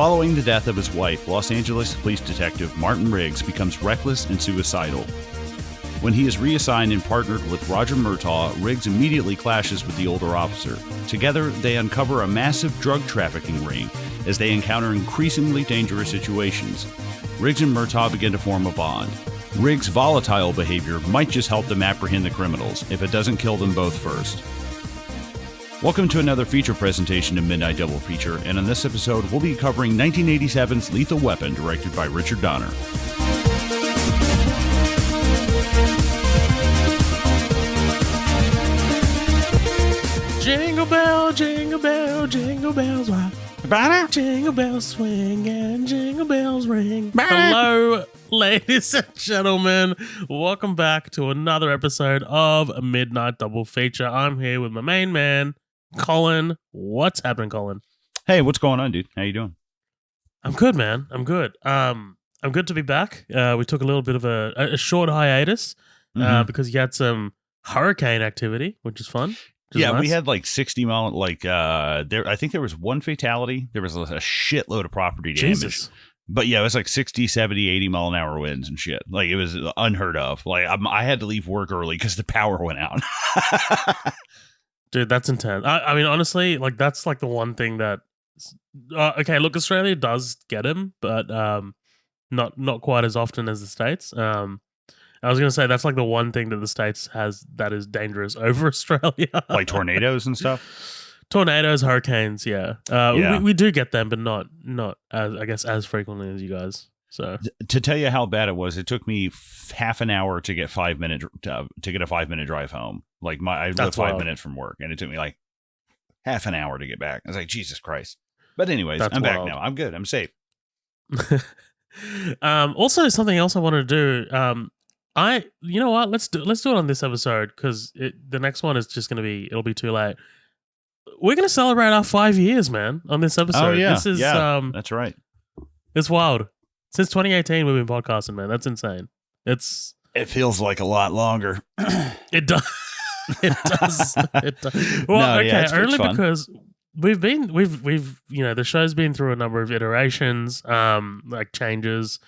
Following the death of his wife, Los Angeles police detective Martin Riggs becomes reckless and suicidal. When he is reassigned and partnered with Roger Murtaugh, Riggs immediately clashes with the older officer. Together, they uncover a massive drug trafficking ring as they encounter increasingly dangerous situations. Riggs and Murtaugh begin to form a bond. Riggs' volatile behavior might just help them apprehend the criminals, if it doesn't kill them both first. Welcome to another feature presentation of Midnight Double Feature, and in this episode, we'll be covering 1987's Lethal Weapon, directed by Richard Donner. Jingle bell, jingle bell, jingle bells rock. Jingle bells swing and jingle bells ring. Hello, ladies and gentlemen. Welcome back to another episode of Midnight Double Feature. I'm here with my main man, Colin. What's happening, Colin? Hey, what's going on, dude? How you doing? I'm good, man. I'm good. I'm good to be back. We took a little bit of a short hiatus because you had some hurricane activity, which is fun. Yeah, nice. We had like 60 mile, there. I think there was one fatality. There was a shitload of property damage. Jesus. But yeah, it was like 60, 70, 80 mile an hour winds and shit. Like, it was unheard of. Like, I had to leave work early because the power went out. Dude, that's intense. I mean, honestly, like, that's like the one thing that... okay, look, Australia does get him, but not quite as often as the States. I was going to say that's like the one thing that the States has that is dangerous over Australia. Like tornadoes and stuff? Tornadoes, hurricanes, yeah. We do get them, but not as, I guess, as frequently as you guys. So to tell you how bad it was, it took me half an hour to get 5 minutes to get a 5 minute drive home. Like I live 5 minutes from work, and it took me like half an hour to get back. I was like, Jesus Christ. But anyways, I'm back now. I'm good. I'm safe. Also, something else I wanted to do. You know what? Let's do it on this episode because the next one is just going to be. It'll be too late. We're going to celebrate our 5 years, man, on this episode. Oh yeah, this is, that's right. It's wild. Since 2018, we've been podcasting, man. That's insane. It feels like a lot longer. It does. It does. It does. Well, no, okay, yeah, only fun. because we've the show's been through a number of iterations, like changes,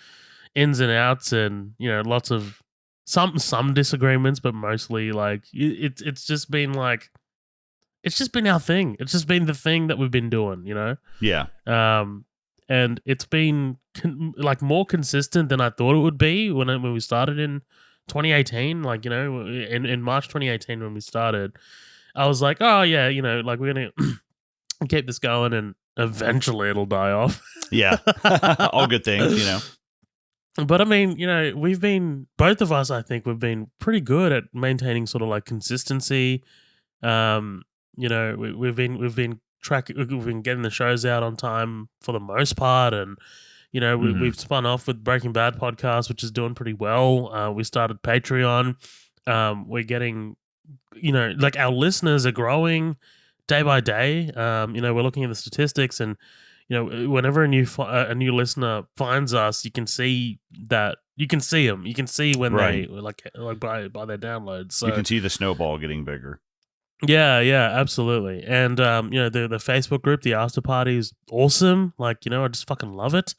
ins and outs, and lots of some disagreements, but mostly like it's just been our thing. It's just been the thing that we've been doing, Yeah. And it's been like more consistent than I thought it would be when we started in 2018. Like, in March 2018 when we started, I was like, oh yeah, like we're gonna keep this going, and eventually it'll die off. Yeah. All good things, But I mean, both of us, I think we've been pretty good at maintaining sort of like consistency. We've been getting the shows out on time for the most part, and we've spun off with Breaking Bad podcast, which is doing pretty well. We started Patreon. We're getting, like our listeners are growing day by day. We're looking at the statistics, and whenever a new listener finds us, you can see them. You can see when they like by their downloads. So you can see the snowball getting bigger. Yeah, absolutely. And the Facebook group, the After Party, is awesome. Like, I just fucking love it.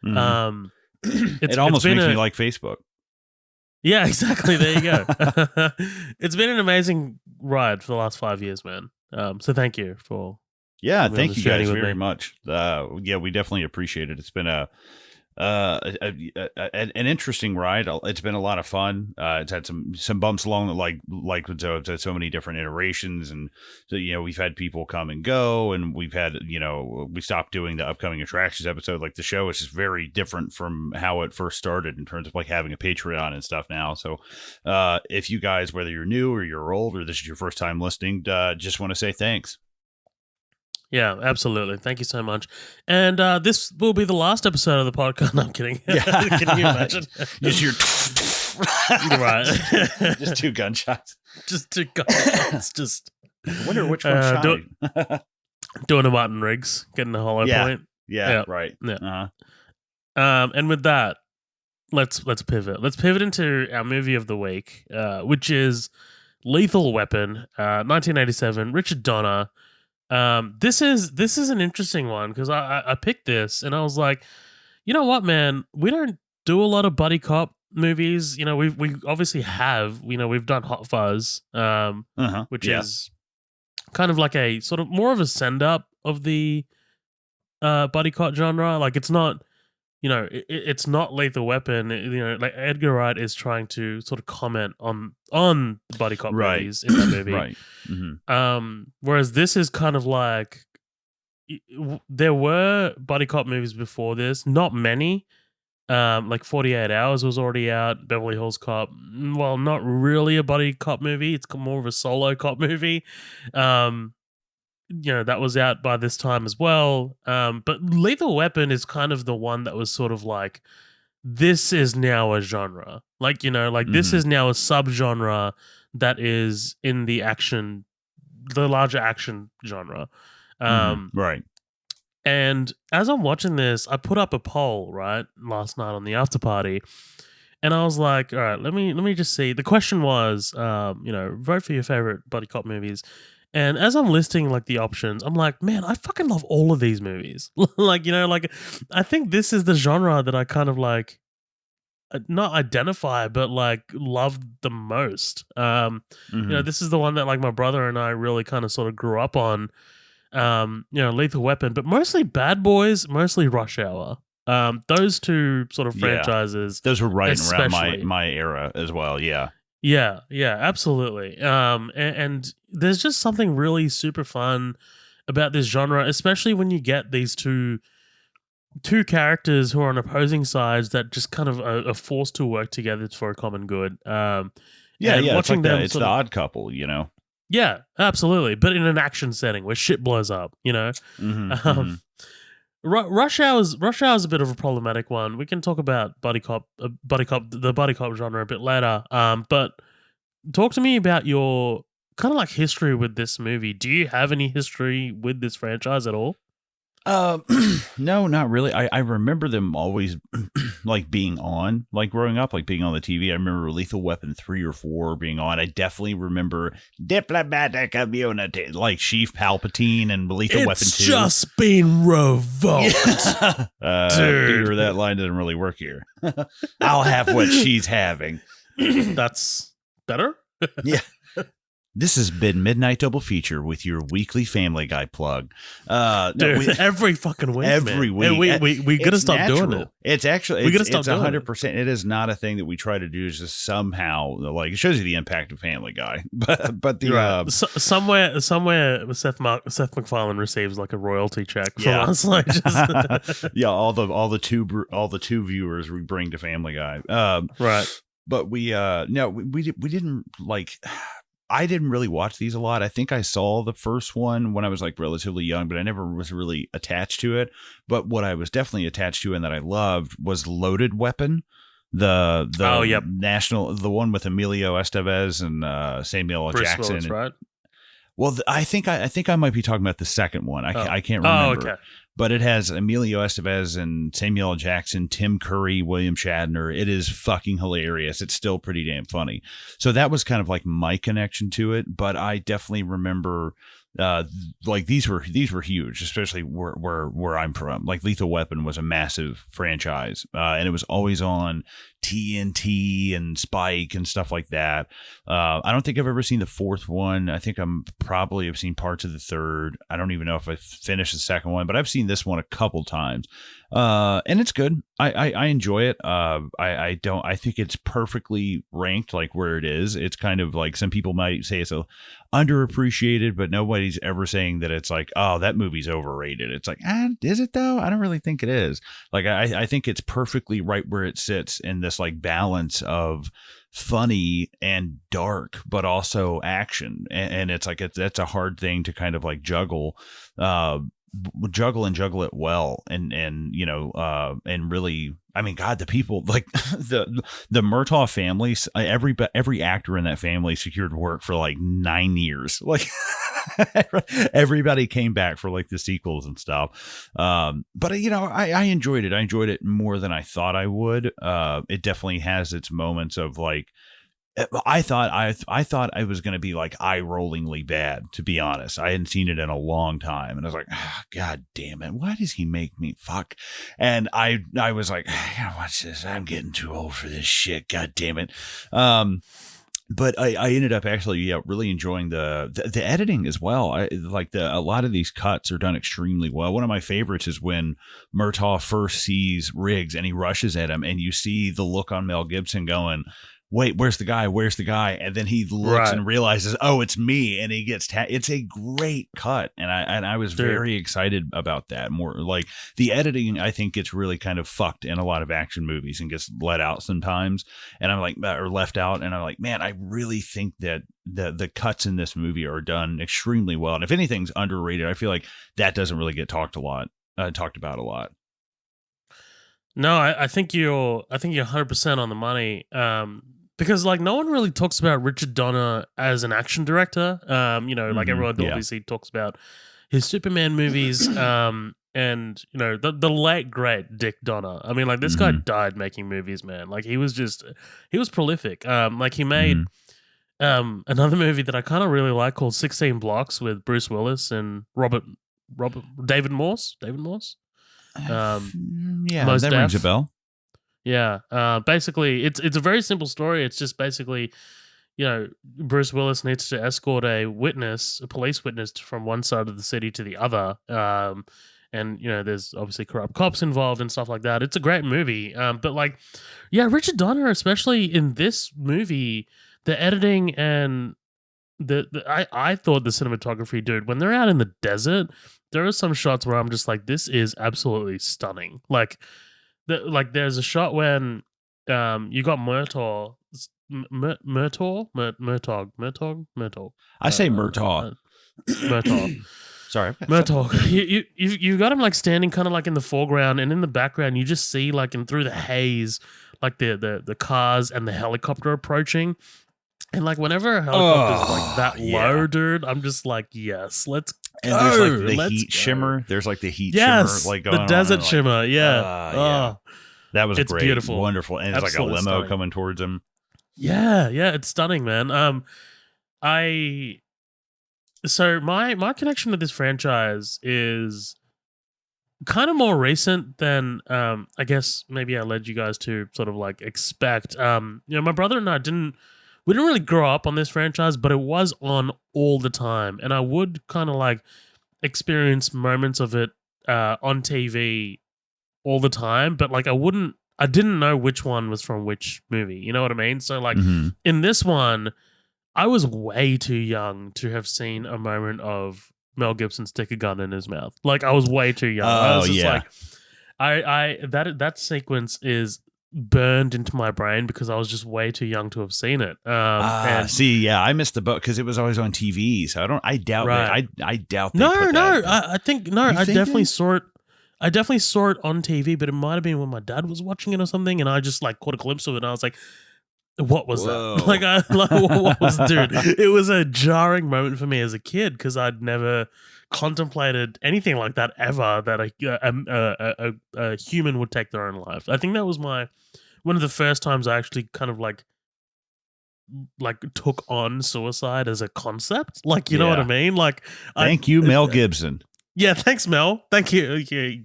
It almost makes me like Facebook. Yeah, exactly. There you go. It's been an amazing ride for the last 5 years, man. So thank you for. Yeah, thank you guys very much. Yeah, we definitely appreciate it. It's been an interesting ride. It's been a lot of fun. It's had some bumps along with so many different iterations, and so we've had people come and go, and we've had we stopped doing the upcoming attractions episode. Like, the show is just very different from how it first started in terms of like having a Patreon and stuff now. So if you guys, whether you're new or you're old or this is your first time listening, just want to say thanks. Yeah, absolutely. Thank you so much. And this will be the last episode of the podcast. No, I'm kidding. Yeah. Can you imagine? Just your right. Just two gunshots. Just two gunshots. Just. I wonder which one shot. Doing a Martin Riggs, getting a hollow point. Yeah, right. Yeah. And with that, let's pivot. Let's pivot into our movie of the week, which is Lethal Weapon, 1987. Richard Donner. This is an interesting one because I picked this and I was like, you know what, man, we don't do a lot of buddy cop movies. You know, we obviously have. You know, we've done Hot Fuzz, which Yeah. is kind of like a sort of more of a send up of the buddy cop genre. Like it's not, you know, it's not Lethal Weapon. You know, like Edgar Wright is trying to sort of comment on the buddy cop Right. movies in that movie. Right. Whereas this is kind of like there were buddy cop movies before this, not many. Like 48 Hours was already out. Beverly Hills Cop, well, not really a buddy cop movie. It's more of a solo cop movie. You know, that was out by this time as well. But Lethal Weapon is kind of the one that was sort of like, this is now a genre. Like, you know, like this is now a subgenre that is in the larger action genre. Right. And as I'm watching this, I put up a poll, right, last night on the after party. And I was like, all right, let me just see. The question was, you know, vote for your favorite buddy cop movies. And as I'm listing like the options, I'm like, man, I fucking love all of these movies. Like, you know, like I think this is the genre that I kind of like not identify, but like love the most. You know, this is the one that like my brother and I really kind of sort of grew up on. You know, Lethal Weapon, but mostly Bad Boys, mostly Rush Hour. Those two sort of franchises. Those were right around especially. my era as well. Yeah. Yeah, absolutely. And there's just something really super fun about this genre, especially when you get these two characters who are on opposing sides that just kind of are forced to work together for a common good. Yeah, watching it's like them, it's the odd couple, you know. Yeah, absolutely. But in an action setting where shit blows up, you know. Rush Hour's a bit of a problematic one. We can talk about the buddy cop genre a bit later. But talk to me about your kind of like history with this movie. Do you have any history with this franchise at all? No, not really. I remember them always like being on, like growing up, like being on the TV. I remember Lethal Weapon 3 or 4 being on. I definitely remember Diplomatic Immunity, like Chief Palpatine and Lethal Weapon 2. It's just been revoked. Peter, that line doesn't really work here. I'll have what she's having. That's better? Yeah. This has been Midnight Double Feature with your weekly Family Guy plug. Every fucking week, every man. week. We gotta stop doing it. It's actually we gotta stop doing 100%. It is not a thing that we try to do. It's just somehow like it shows you the impact of Family Guy. But the somewhere Seth MacFarlane receives like a royalty check from us. Like just yeah, all the two viewers we bring to Family Guy. Right. But we didn't like. I didn't really watch these a lot. I think I saw the first one when I was like relatively young, but I never was really attached to it. But what I was definitely attached to and that I loved was Loaded Weapon, the national, the one with Emilio Estevez and Samuel L. Jackson. Willis, right? Well, I think I might be talking about the second one. I can't remember. Okay. But it has Emilio Estevez and Samuel L. Jackson, Tim Curry, William Shatner. It is fucking hilarious. It's still pretty damn funny. So that was kind of like my connection to it. But I definitely remember like these were huge, especially where I'm from. Like Lethal Weapon was a massive franchise, and it was always on TNT and Spike and stuff like that. I don't think I've ever seen the fourth one. I think I'm probably have seen parts of the third. I don't even know if I finished the second one, but I've seen this one a couple times. And it's good. I enjoy it. I think it's perfectly ranked like where it is. It's kind of like some people might say it's a underappreciated, but nobody's ever saying that it's like, oh, that movie's overrated. It's like, is it though? I don't really think it is. Like, I think it's perfectly right where it sits in this like balance of funny and dark, but also action. And it's like, that's a hard thing to kind of like juggle it well and you know and really, I mean, God, the people like the Murtaugh families, every actor in that family secured work for like 9 years. Like everybody came back for like the sequels and stuff. But you know, I enjoyed it. I enjoyed it more than I thought I would. It definitely has its moments of like I thought I was going to be like eye-rollingly bad, to be honest. I hadn't seen it in a long time, and I was like, God damn it, why does he make me fuck? And I was like, I gotta watch this. I'm getting too old for this shit. God damn it. But I ended up actually really enjoying the editing as well. A lot of these cuts are done extremely well. One of my favorites is when Murtaugh first sees Riggs and he rushes at him, and you see the look on Mel Gibson going, wait, where's the guy? Where's the guy? And then he looks and realizes, oh, it's me. And he gets it's a great cut. And I was very excited about that. More like the editing, I think, gets really kind of fucked in a lot of action movies and gets let out sometimes. And I'm like, or left out. And I'm like, man, I really think that the cuts in this movie are done extremely well. And if anything's underrated, I feel like that doesn't really get talked about a lot. No, I think you're 100% on the money. Because like no one really talks about Richard Donner as an action director. Like everyone obviously talks about his Superman movies. And the late great Dick Donner. I mean, like this guy died making movies, man. Like he was prolific. Like he made another movie that I kind of really like called 16 Blocks with Bruce Willis and David Morse. Yeah, that rings a bell. Yeah, basically, it's a very simple story. It's just basically, Bruce Willis needs to escort a police witness, from one side of the city to the other. And there's obviously corrupt cops involved and stuff like that. It's a great movie. But like, yeah, Richard Donner, especially in this movie, the editing and I thought the cinematography, dude, when they're out in the desert, there are some shots where I'm just like, this is absolutely stunning. Like there's a shot when you got Murtaugh. I say Murtaugh. Murtaugh. Sorry, Murtaugh. You got him like standing kind of like in the foreground, and in the background you just see like and through the haze, like the cars and the helicopter approaching. And like whenever a helicopter's like that low, dude, I'm just like, yes, let's go. And there's like the heat shimmer. There's like the heat shimmer, like going the desert on, shimmer. Like, yeah. That was it's great, beautiful, wonderful, and it's absolutely like a limo stunning. coming towards him. Yeah, it's stunning, man. So my connection to this franchise is kind of more recent than I guess maybe I led you guys to sort of like expect. My brother and I didn't really grow up on this franchise, but it was on all the time, and I would kind of like experience moments of it on TV all the time, but like I didn't know which one was from which movie. You know what I mean? So like in this one, I was way too young to have seen a moment of Mel Gibson stick a gun in his mouth. Like I was way too young. I was just like, that sequence is burned into my brain because I was just way too young to have seen it. I missed the boat because it was always on TV. So I doubt that. I doubt. I think I definitely saw it. I definitely saw it on TV, but it might have been when my dad was watching it or something, and I just like caught a glimpse of it, and I was like, "What was that?" What was, dude? It was a jarring moment for me as a kid because I'd never contemplated anything like that ever. That a human would take their own life. I think that was one of the first times I actually kind of like took on suicide as a concept. Like, you know what I mean? Like, thank you, Mel Gibson. Yeah, thanks, Mel. Thank you.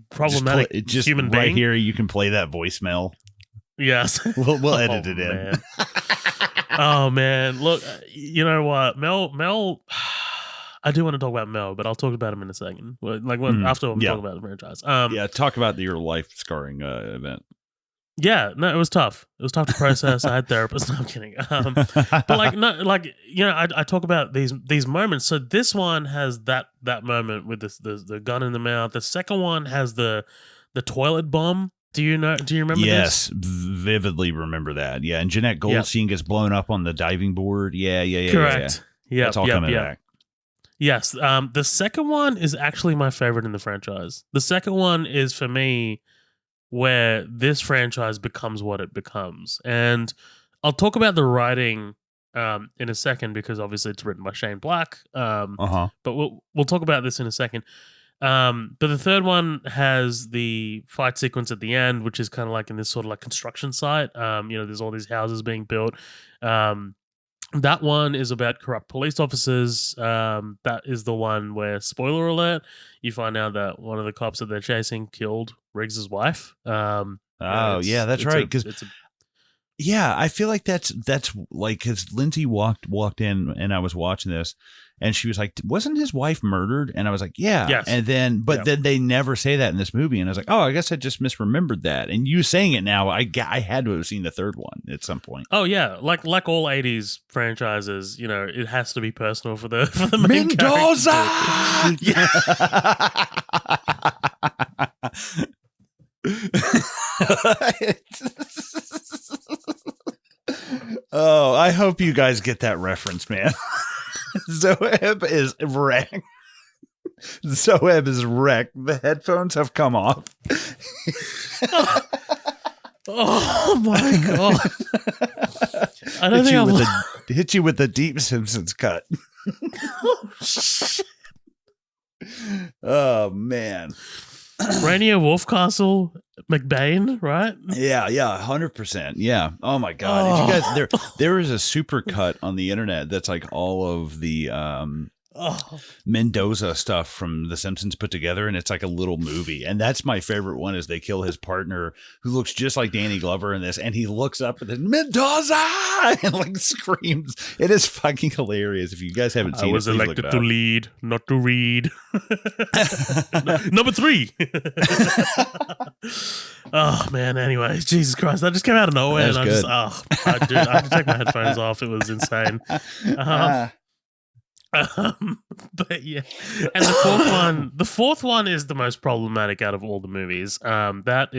Problematic just human right being. Here, you can play that voicemail. Yes, we'll edit it in. Oh man, look, you know what, Mel. I do want to talk about Mel, but I'll talk about him in a second. After we talk about the franchise. Talk about your life scarring event. Yeah, no, it was tough. It was tough to process. I had therapists. No, I'm kidding. But I talk about these moments. So this one has that moment with the gun in the mouth. The second one has the toilet bomb. Do you remember this? Yes, vividly remember that. Yeah, and Jeanette Goldstein gets blown up on the diving board. Yeah. Correct. Yeah. That's all coming back. Yes. The second one is actually my favorite in the franchise. The second one is for me where this franchise becomes what it becomes. And I'll talk about the writing in a second because obviously it's written by Shane Black. But we'll talk about this in a second. But the third one has the fight sequence at the end, which is kind of like in this sort of like construction site. There's all these houses being built. That one is about corrupt police officers. That is the one where, spoiler alert, you find out that one of the cops that they're chasing killed Riggs's wife. Oh, yeah, that's right. Because it's a yeah, I feel like that's like because Lindsay walked in and I was watching this, and she was like, "Wasn't his wife murdered?" And I was like, "Yeah." yes, And then, but then they never say that in this movie, and I was like, "Oh, I guess I just misremembered that." And you saying it now, I had to have seen the third one at some point. Oh yeah, like all '80s franchises, you know, it has to be personal for the main Mendoza. Oh, I hope you guys get that reference, man. Zoeb is wrecked. Zoeb is wrecked. The headphones have come off. Oh my god! I don't think hit you with the deep Simpsons cut. Oh shit! Oh man. Rainier Wolfcastle McBain, right? Yeah, 100%. Yeah. Oh my god. If you guys there is a super cut on the internet that's like all of the Mendoza stuff from The Simpsons put together, and it's like a little movie. And that's my favorite one, is they kill his partner who looks just like Danny Glover in this, and he looks up and then Mendoza and like screams. It is fucking hilarious. If you guys haven't seen it, I was elected to lead, not to read. Number 3. Oh man, anyway, Jesus Christ, that just came out of nowhere. And I just I had to take my headphones off. It was insane. But yeah, and the fourth one is the most problematic out of all the movies. That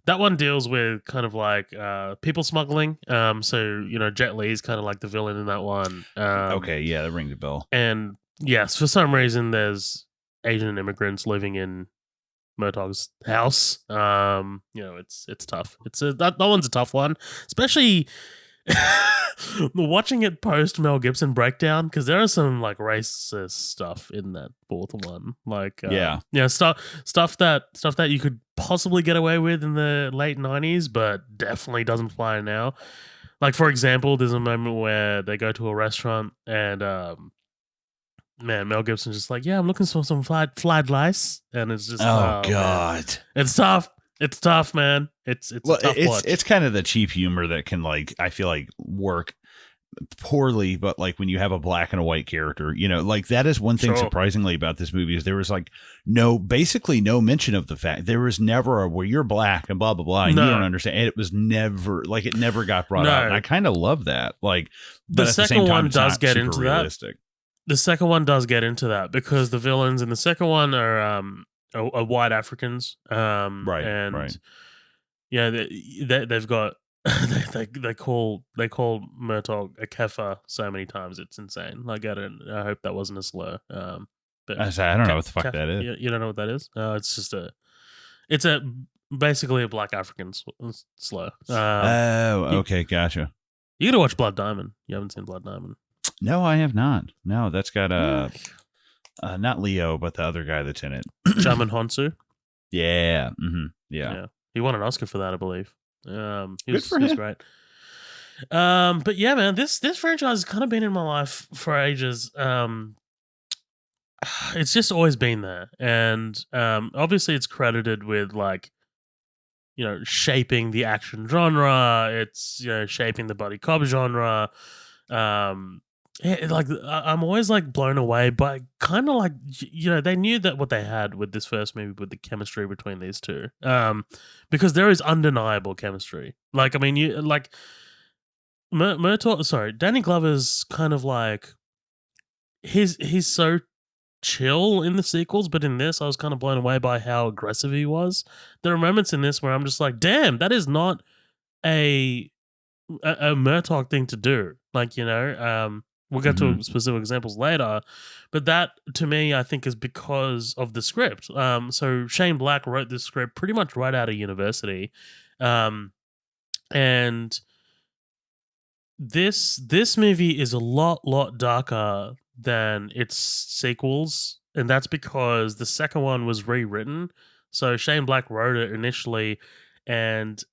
one deals with kind of like people smuggling. So you know, Jet Li's kind of like the villain in that one. Okay, yeah, that rings a bell. And yes, for some reason, there's Asian immigrants living in Murtaugh's house. You know, it's tough. That one's a tough one, especially watching it post Mel Gibson breakdown, because there are some like racist stuff in that fourth one, like stuff that you could possibly get away with in the late 90s, but definitely doesn't fly now. Like for example, there's a moment where they go to a restaurant and man, Mel Gibson's just like, yeah, I'm looking for some fried rice, and it's just oh god, man. It's tough. It's tough, man. It's a tough watch. It's kind of the cheap humor that can, like, I feel like work poorly, but like when you have a black and a white character, you know, like that is one thing surprisingly about this movie, is there was like basically no mention of the fact, there was never a well, you're black and blah blah blah, and you don't understand. And it was never like, it never got brought up. And I kind of love that. Like the second one does get into realistic. The second one does get into that because the villains in the second one are white Africans, right. Yeah, they've got they call Murtaugh a kefir so many times it's insane. Like I hope that wasn't a slur. But I don't know what the fuck that is. You don't know what that is? It's just it's basically a black African slur. Okay, gotcha. You gotta watch Blood Diamond. You haven't seen Blood Diamond? No, I have not. No, that's got not Leo, but the other guy that's in it. Chaman Honsu. Yeah. Mm-hmm. Yeah. He won an Oscar for that, I believe. He was great. But yeah, man, this franchise has kind of been in my life for ages. It's just always been there, and obviously it's credited with, like, you know, shaping the action genre. It's, you know, shaping the buddy cop genre. Like I'm always like blown away by kind of like, you know, they knew that what they had with this first movie, with the chemistry between these two, because there is undeniable chemistry. Like, I mean, you like Danny Glover's kind of like, he's so chill in the sequels, but in this I was kind of blown away by how aggressive he was. There are moments in this where I'm just like, damn, that is not a Murtaugh thing to do. Like, you know, we'll get to specific examples later, but that to me, I think, is because of the script. So Shane Black wrote this script pretty much right out of university, and this movie is a lot darker than its sequels, and that's because the second one was rewritten. So Shane Black wrote it initially, and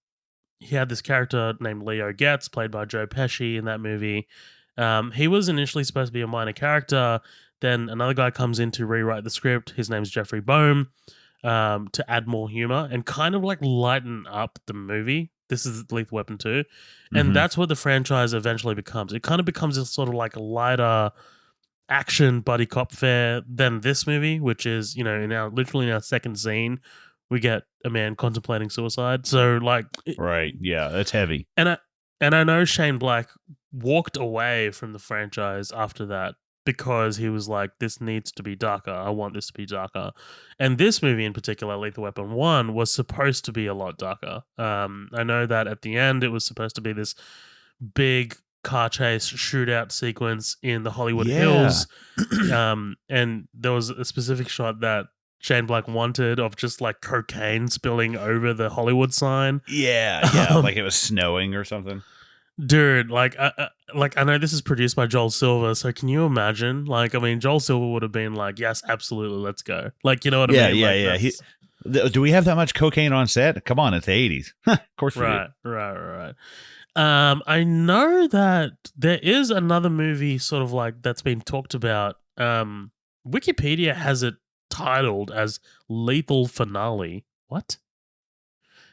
he had this character named Leo Getz, played by Joe Pesci in that movie. He was initially supposed to be a minor character. Then another guy comes in to rewrite the script. His name's Jeffrey Boehm, to add more humor and kind of like lighten up the movie. This is Lethal Weapon 2. And Mhm. that's what the franchise eventually becomes. It kind of becomes a sort of like a lighter action buddy cop fare than this movie, which is, literally in our second scene, we get a man contemplating suicide. So like, Right. Yeah, that's heavy. and I know Shane Black walked away from the franchise after that because he was like, this needs to be darker. I want this to be darker. And this movie in particular, Lethal Weapon 1, was supposed to be a lot darker. I know that at the end it was supposed to be this big car chase shootout sequence in the Hollywood Yeah. Hills. And there was a specific shot that Shane Black wanted of just like cocaine spilling over the Hollywood sign. Yeah, like it was snowing or something. Dude, I know this is produced by Joel Silver, so can you imagine? Like, I mean, Joel Silver would have been like, "Yes, absolutely, let's go." Like, you know what I mean? Yeah. Do we have that much cocaine on set? Come on, it's the 80s. Of course we do. Right. I know that there is another movie sort of like that's been talked about. Wikipedia has it titled as Lethal Finale. What?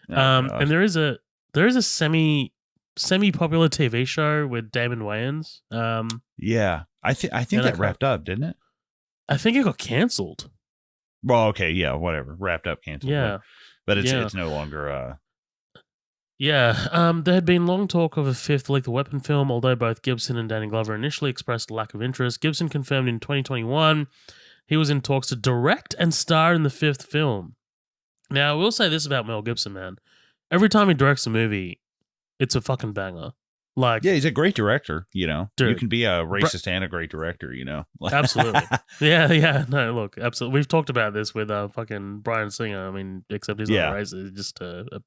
Oh, And there is a semi popular TV show with Damon Wayans. yeah, I think And that wrapped up, didn't it? I think it got cancelled. Well, okay, yeah, whatever. Wrapped up, canceled. Yeah. But it's Yeah. it's no longer Yeah, there had been long talk of a fifth Lethal Weapon film, although both Gibson and Danny Glover initially expressed a lack of interest. Gibson confirmed in 2021 he was in talks to direct and star in the fifth film. Now, I will say this about Mel Gibson, man. Every time he directs a movie, it's a fucking banger. Like, yeah, he's a great director, you Dude. can be a racist and a great director, Absolutely. Yeah. No, look, absolutely. We've talked about this with fucking Bryan Singer. I mean, except he's not a racist, he's just a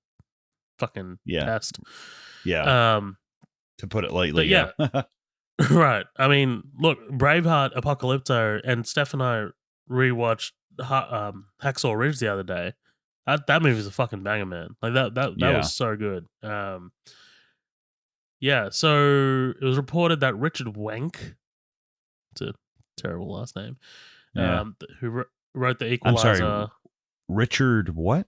fucking pest. Yeah. To put it lightly, yeah. Right. I mean, look, Braveheart, Apocalypto, and Steph and I rewatched Hacksaw Ridge the other day. That movie's a fucking banger, man. Like that was so good. Yeah. So it was reported that Richard Wenk, it's a terrible last name, who wrote The Equalizer. I'm sorry, Richard what?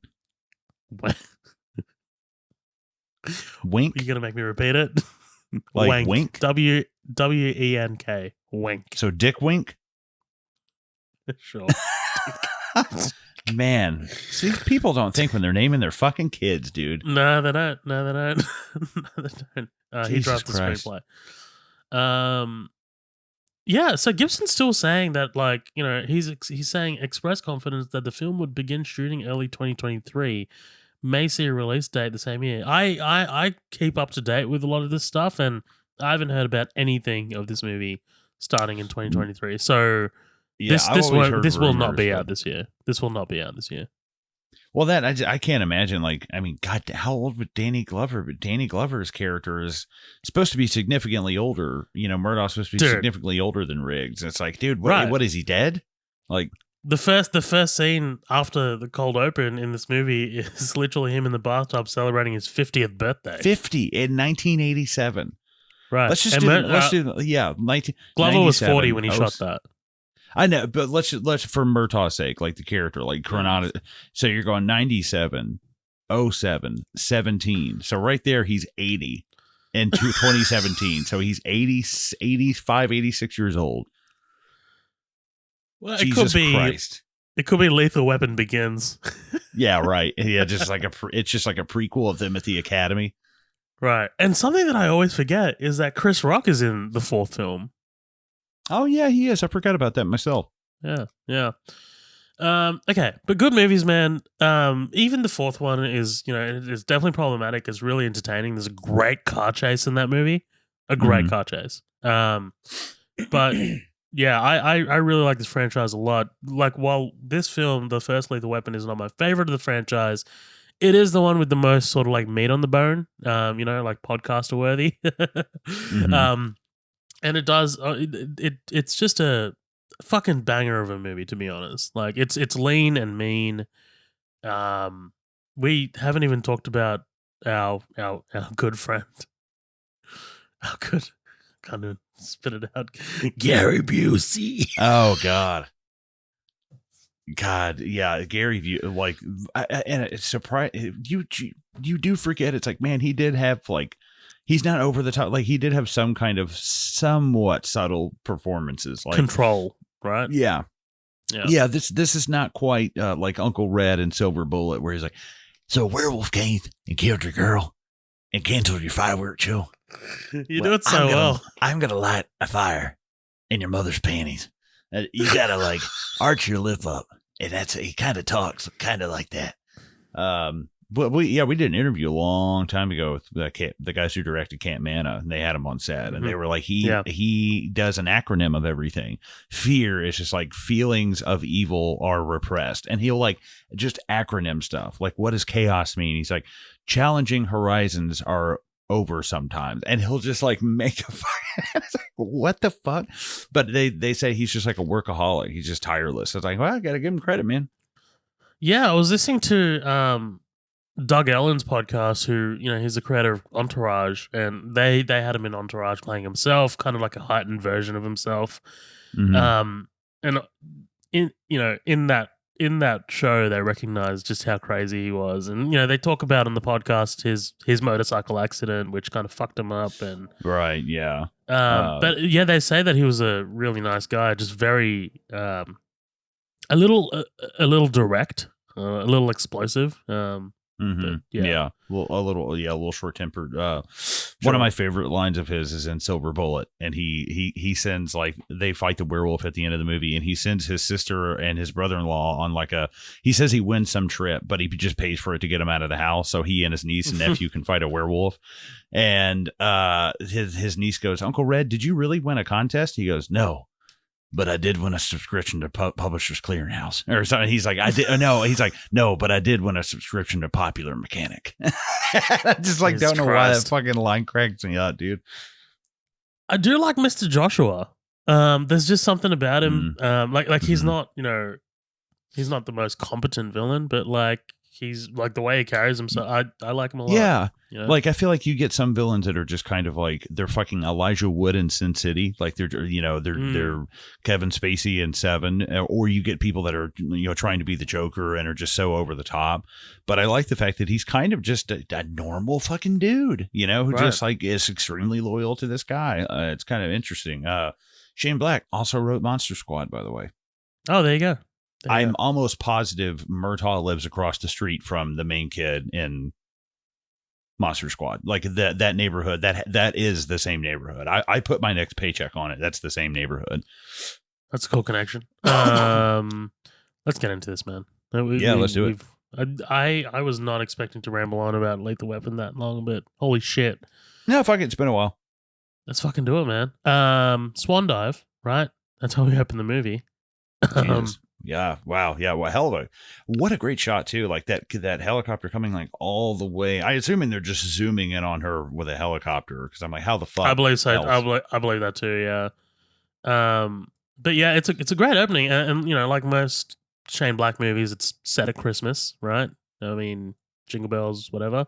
Wink? You gonna make me repeat it? Like Wank. Wink? Wenk. Wank. So Dick Wink? Sure. Man, see, people don't think when they're naming their fucking kids, dude. No, they don't. No, they don't. He Jesus dropped the Christ. screenplay. Yeah, so Gibson's still saying that, like, he's saying express confidence that the film would begin shooting early 2023, may see a release date the same year. I keep up to date with a lot of this stuff, and I haven't heard about anything of this movie starting in 2023. So Yeah, this will not be out this year. This will not be out this year. Well, that I can't imagine. Like, I mean, God, how old would Danny Glover? But Danny Glover's character is supposed to be significantly older. Murtaugh's supposed to be significantly older than Riggs. It's like, dude, what is he dead? Like the first scene after the cold open in this movie is literally him in the bathtub celebrating his 50th birthday. 50 in 1987. Right. Let's do 19. Glover was 40 when he shot that. I know, but let's for Murtaugh's sake, like the character, like chronology. So you're going 97, 07, 17. So right there, he's 80 in 2017. So he's 80, 85, 86 years old. Well, Jesus Christ. It could be Lethal Weapon Begins. Yeah, right. Yeah, it's just like a prequel of them at the academy. Right. And something that I always forget is that Chris Rock is in the fourth film. Oh, yeah, he is. I forgot about that myself. Yeah. Okay, but good movies, man. Even the fourth one is, it's definitely problematic. It's really entertaining. There's a great car chase in that movie. A great car chase. But yeah, I really like this franchise a lot. Like, while this film, the first Lethal Weapon, is not my favorite of the franchise, it is the one with the most sort of like meat on the bone. Like podcaster worthy. And it does. It's just a fucking banger of a movie, to be honest. Like, it's lean and mean. We haven't even talked about our good friend, our good, kind of spit it out, Gary Busey. Oh God. Yeah, Gary View, like, and it's surprised you do forget. It's like, man, he did have like, he's not over the top. Like, he did have some kind of somewhat subtle performances, like Control, right? Yeah. This is not quite like Uncle Red and Silver Bullet, where he's like, so a werewolf came and killed your girl and canceled your fireworks show. You do it so well. I'm gonna light a fire in your mother's panties. You gotta like arch your lip up, and he kind of talks kind of like that. But we did an interview a long time ago with the guys who directed Camp Mana, and they had him on set, and they were like, he does an acronym of everything. Fear is just like feelings of evil are repressed, and he'll like just acronym stuff. Like, what does chaos mean? He's like, challenging horizons are over sometimes, and he'll just like make a fire. It's like, what the fuck? But they say he's just like a workaholic. He's just tireless. It's like, well, I gotta give him credit, man. Yeah, I was listening to Doug Ellen's podcast, who, you know, he's the creator of Entourage, and they had him in Entourage playing himself, kind of like a heightened version of himself. And in that show, they recognize just how crazy he was, and, you know, they talk about in the podcast his motorcycle accident, which kind of fucked him up, and right, yeah. But yeah, they say that he was a really nice guy, just very a little direct, a little explosive. Yeah. Well, a little short tempered. One of my favorite lines of his is in Silver Bullet, and he sends, like, they fight the werewolf at the end of the movie, and he sends his sister and his brother-in-law on like he says he wins some trip, but he just pays for it to get him out of the house so he and his niece and nephew can fight a werewolf. And his niece goes, Uncle Red, did you really win a contest? He goes, no, but I did win a subscription to Publishers Clearinghouse or something. He's like, I did. No, he's like, no, but I did win a subscription to Popular Mechanic. I just like don't know why that fucking line cracks me up, dude. I do like Mr. Joshua. There's just something about him. Like he's not, you know, he's not the most competent villain, but like he's like the way he carries himself. I like him a lot. Yeah. You know? Like, I feel like you get some villains that are just kind of like, they're fucking Elijah Wood in Sin City. Like they're Kevin Spacey in Seven, or you get people that are, you know, trying to be the Joker and are just so over the top. But I like the fact that he's kind of just a normal fucking dude, you know, who just like is extremely loyal to this guy. It's kind of interesting. Shane Black also wrote Monster Squad, by the way. Oh, there you go. I'm almost positive Murtaugh lives across the street from the main kid in Monster Squad. Like that neighborhood, that is the same neighborhood. I put my next paycheck on it. That's the same neighborhood. That's a cool connection. Let's get into this, man. Let's do it. I was not expecting to ramble on about Lethal Weapon that long, but holy shit. No, fuck it. It's been a while. Let's fucking do it, man. Swan dive, right? That's how we open the movie. Yeah. Wow. Yeah. Well, what a great shot too. Like that helicopter coming like all the way. I assuming they're just zooming in on her with a helicopter, because I'm like, how the fuck? I believe so. I believe that too. Yeah. But yeah, it's a great opening, and you know, like most Shane Black movies, it's set at Christmas, right? I mean, Jingle Bells, whatever.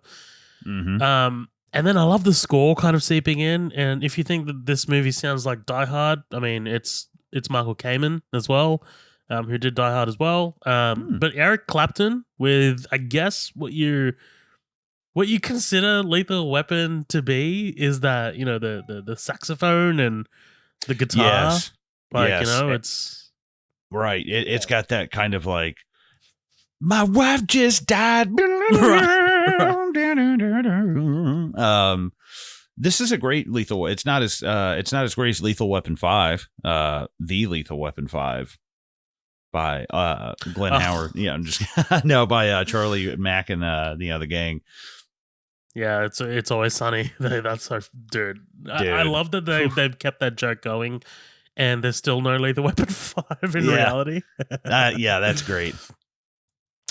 And then I love the score kind of seeping in. And if you think that this movie sounds like Die Hard, I mean, it's Michael Kamen as well. Who did Die Hard as well. But Eric Clapton with, I guess, what you consider Lethal Weapon to be is that, you know, the saxophone and the guitar. Yes. Like, you know, it's right. It's got that kind of like, my wife just died. This is a great Lethal. It's not as great as Lethal Weapon 5, the Lethal Weapon 5. By Glenn Howard. Yeah, I'm just by Charlie Mack and the other gang. Yeah, it's always sunny. That's so dude. I love that they've kept that joke going, and there's still no Lethal Weapon 5 in reality. Yeah, that's great.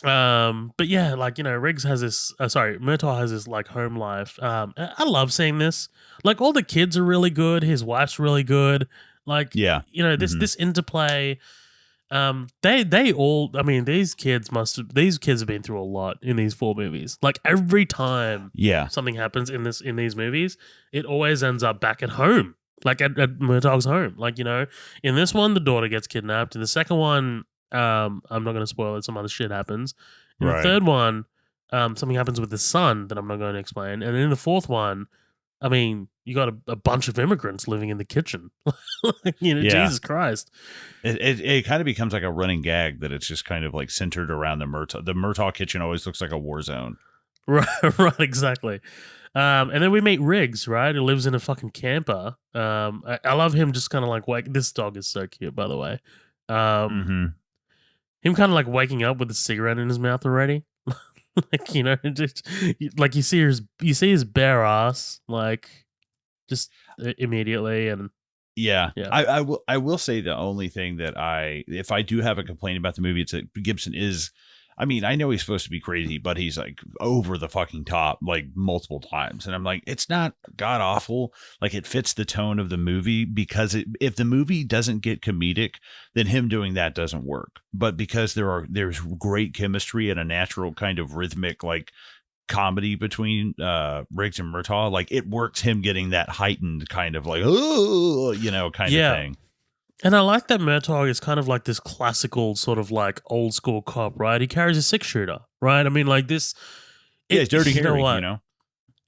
But yeah, like, you know, Murtaugh has this like home life. I love seeing this. Like, all the kids are really good. His wife's really good. Like, you know, this interplay. They all. I mean, these kids have been through a lot in these 4 movies. Like every time Yeah. something happens in these movies, it always ends up back at home, like at Murtaugh's home. Like in this one, the daughter gets kidnapped. In the second one, I'm not going to spoil it. Some other shit happens. In the Right. third one, something happens with the son that I'm not going to explain. And in the fourth one, I mean, you got a bunch of immigrants living in the kitchen. Yeah. Jesus Christ. It kind of becomes like a running gag that it's just kind of like centered around the Murtaugh. The Murtaugh kitchen always looks like a war zone. Right, right, exactly. And then we meet Riggs, right? Who lives in a fucking camper. I love him just kind of like this dog is so cute, by the way. Mm-hmm. Him kind of like waking up with a cigarette in his mouth already. Like, just like you see his bare ass, like just immediately. And Yeah. yeah. I will say the only thing that if I do have a complaint about the movie, it's that Gibson is, I mean, I know he's supposed to be crazy, but he's like over the fucking top like multiple times. And I'm like, it's not god awful. Like it fits the tone of the movie because if the movie doesn't get comedic, then him doing that doesn't work. But because there's great chemistry and a natural kind of rhythmic, like comedy between Riggs and Murtaugh, like it works him getting that heightened kind of like, oh, kind of thing. And I like that Murtaugh is kind of like this classical sort of like old school cop, right? He carries a 6-shooter, right? I mean, like this. Yeah, it's Dirty Harry,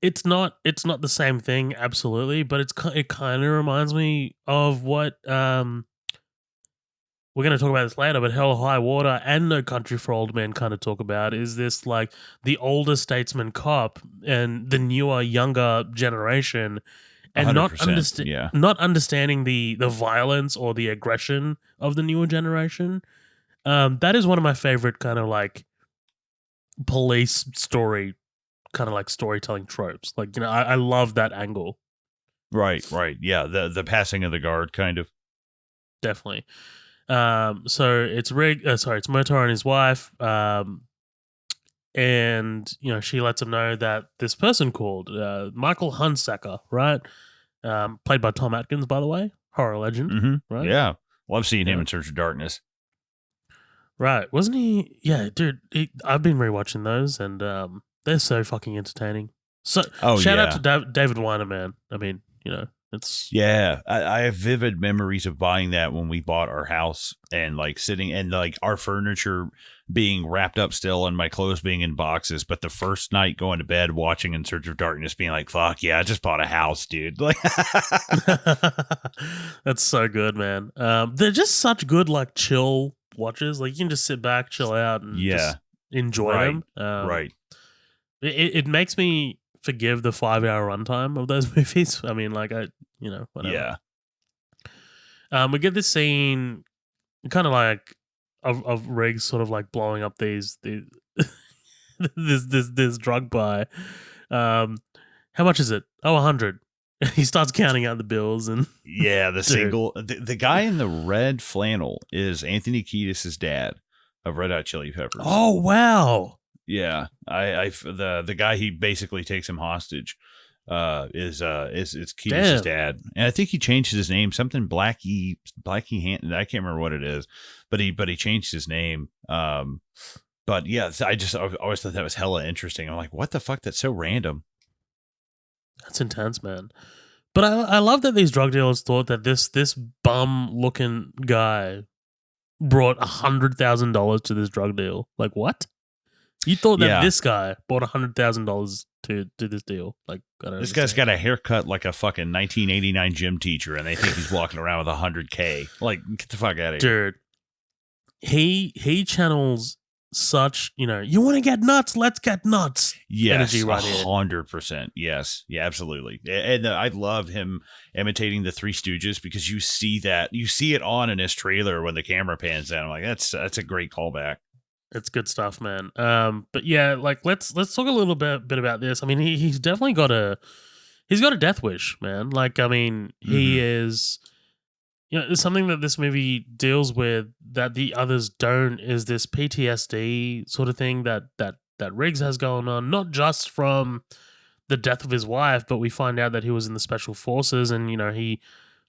It's not the same thing, absolutely, but it kind of reminds me of what we're going to talk about this later, but Hell or High Water and No Country for Old Men kind of talk about is this like the older statesman cop and the newer, younger generation, and not 100%, not understanding the violence or the aggression of the newer generation. That is one of my favorite kind of like police story, kind of like storytelling tropes. Like I love that angle. Right. Yeah, the passing of the guard kind of. Definitely. So it's it's Murtaugh and his wife. And she lets him know that this person called Michael Hunsaker, right? Played by Tom Atkins, by the way, horror legend, Mm-hmm. right? Yeah, love seeing him in Search of Darkness. Right, wasn't he? Yeah, dude. I've been rewatching those, and they're so fucking entertaining. So, shout out to David Weiner, man. I mean, it's I have vivid memories of buying that when we bought our house and like sitting and like our furniture being wrapped up still and my clothes being in boxes. But the first night going to bed, watching In Search of Darkness, being like, fuck yeah, I just bought a house, dude. Like, that's so good, man. They're just such good, like chill watches. Like you can just sit back, chill out, and just enjoy them. Right. It makes me forgive the 5-hour runtime of those movies. I mean, like whatever. Yeah. We get this scene, kind of like of Riggs sort of like blowing up these this drug buy. How much is it? Oh, 100. He starts counting out the bills and the guy in the red flannel is Anthony Kiedis' dad of Red Hot Chili Peppers. Oh wow. Yeah, the guy he basically takes him hostage is Kiedis' dad, and I think he changed his name something Blackie Hanton. I can't remember what it is, but he changed his name. But yeah, I always thought that was hella interesting. I'm like, what the fuck? That's so random. That's intense, man. But I love that these drug dealers thought that this bum looking guy brought $100,000 to this drug deal. Like what? You thought that this guy bought $100,000 to this deal? Like this guy's got a haircut like a fucking 1989 gym teacher, and they think he's walking around with $100K. Like, get the fuck out of here, dude. He channels such you want to get nuts, let's get nuts. Yes, energy right 100%. Yes, yeah, absolutely. And I love him imitating the Three Stooges because you see it on in his trailer when the camera pans down. I'm like, that's a great callback. It's good stuff, man. But yeah, like let's talk a little bit about this. I mean, he's definitely got a death wish, man. Like, I mean, he is. It's something that this movie deals with that the others don't. Is this PTSD sort of thing that Riggs has going on, not just from the death of his wife, but we find out that he was in the special forces, and he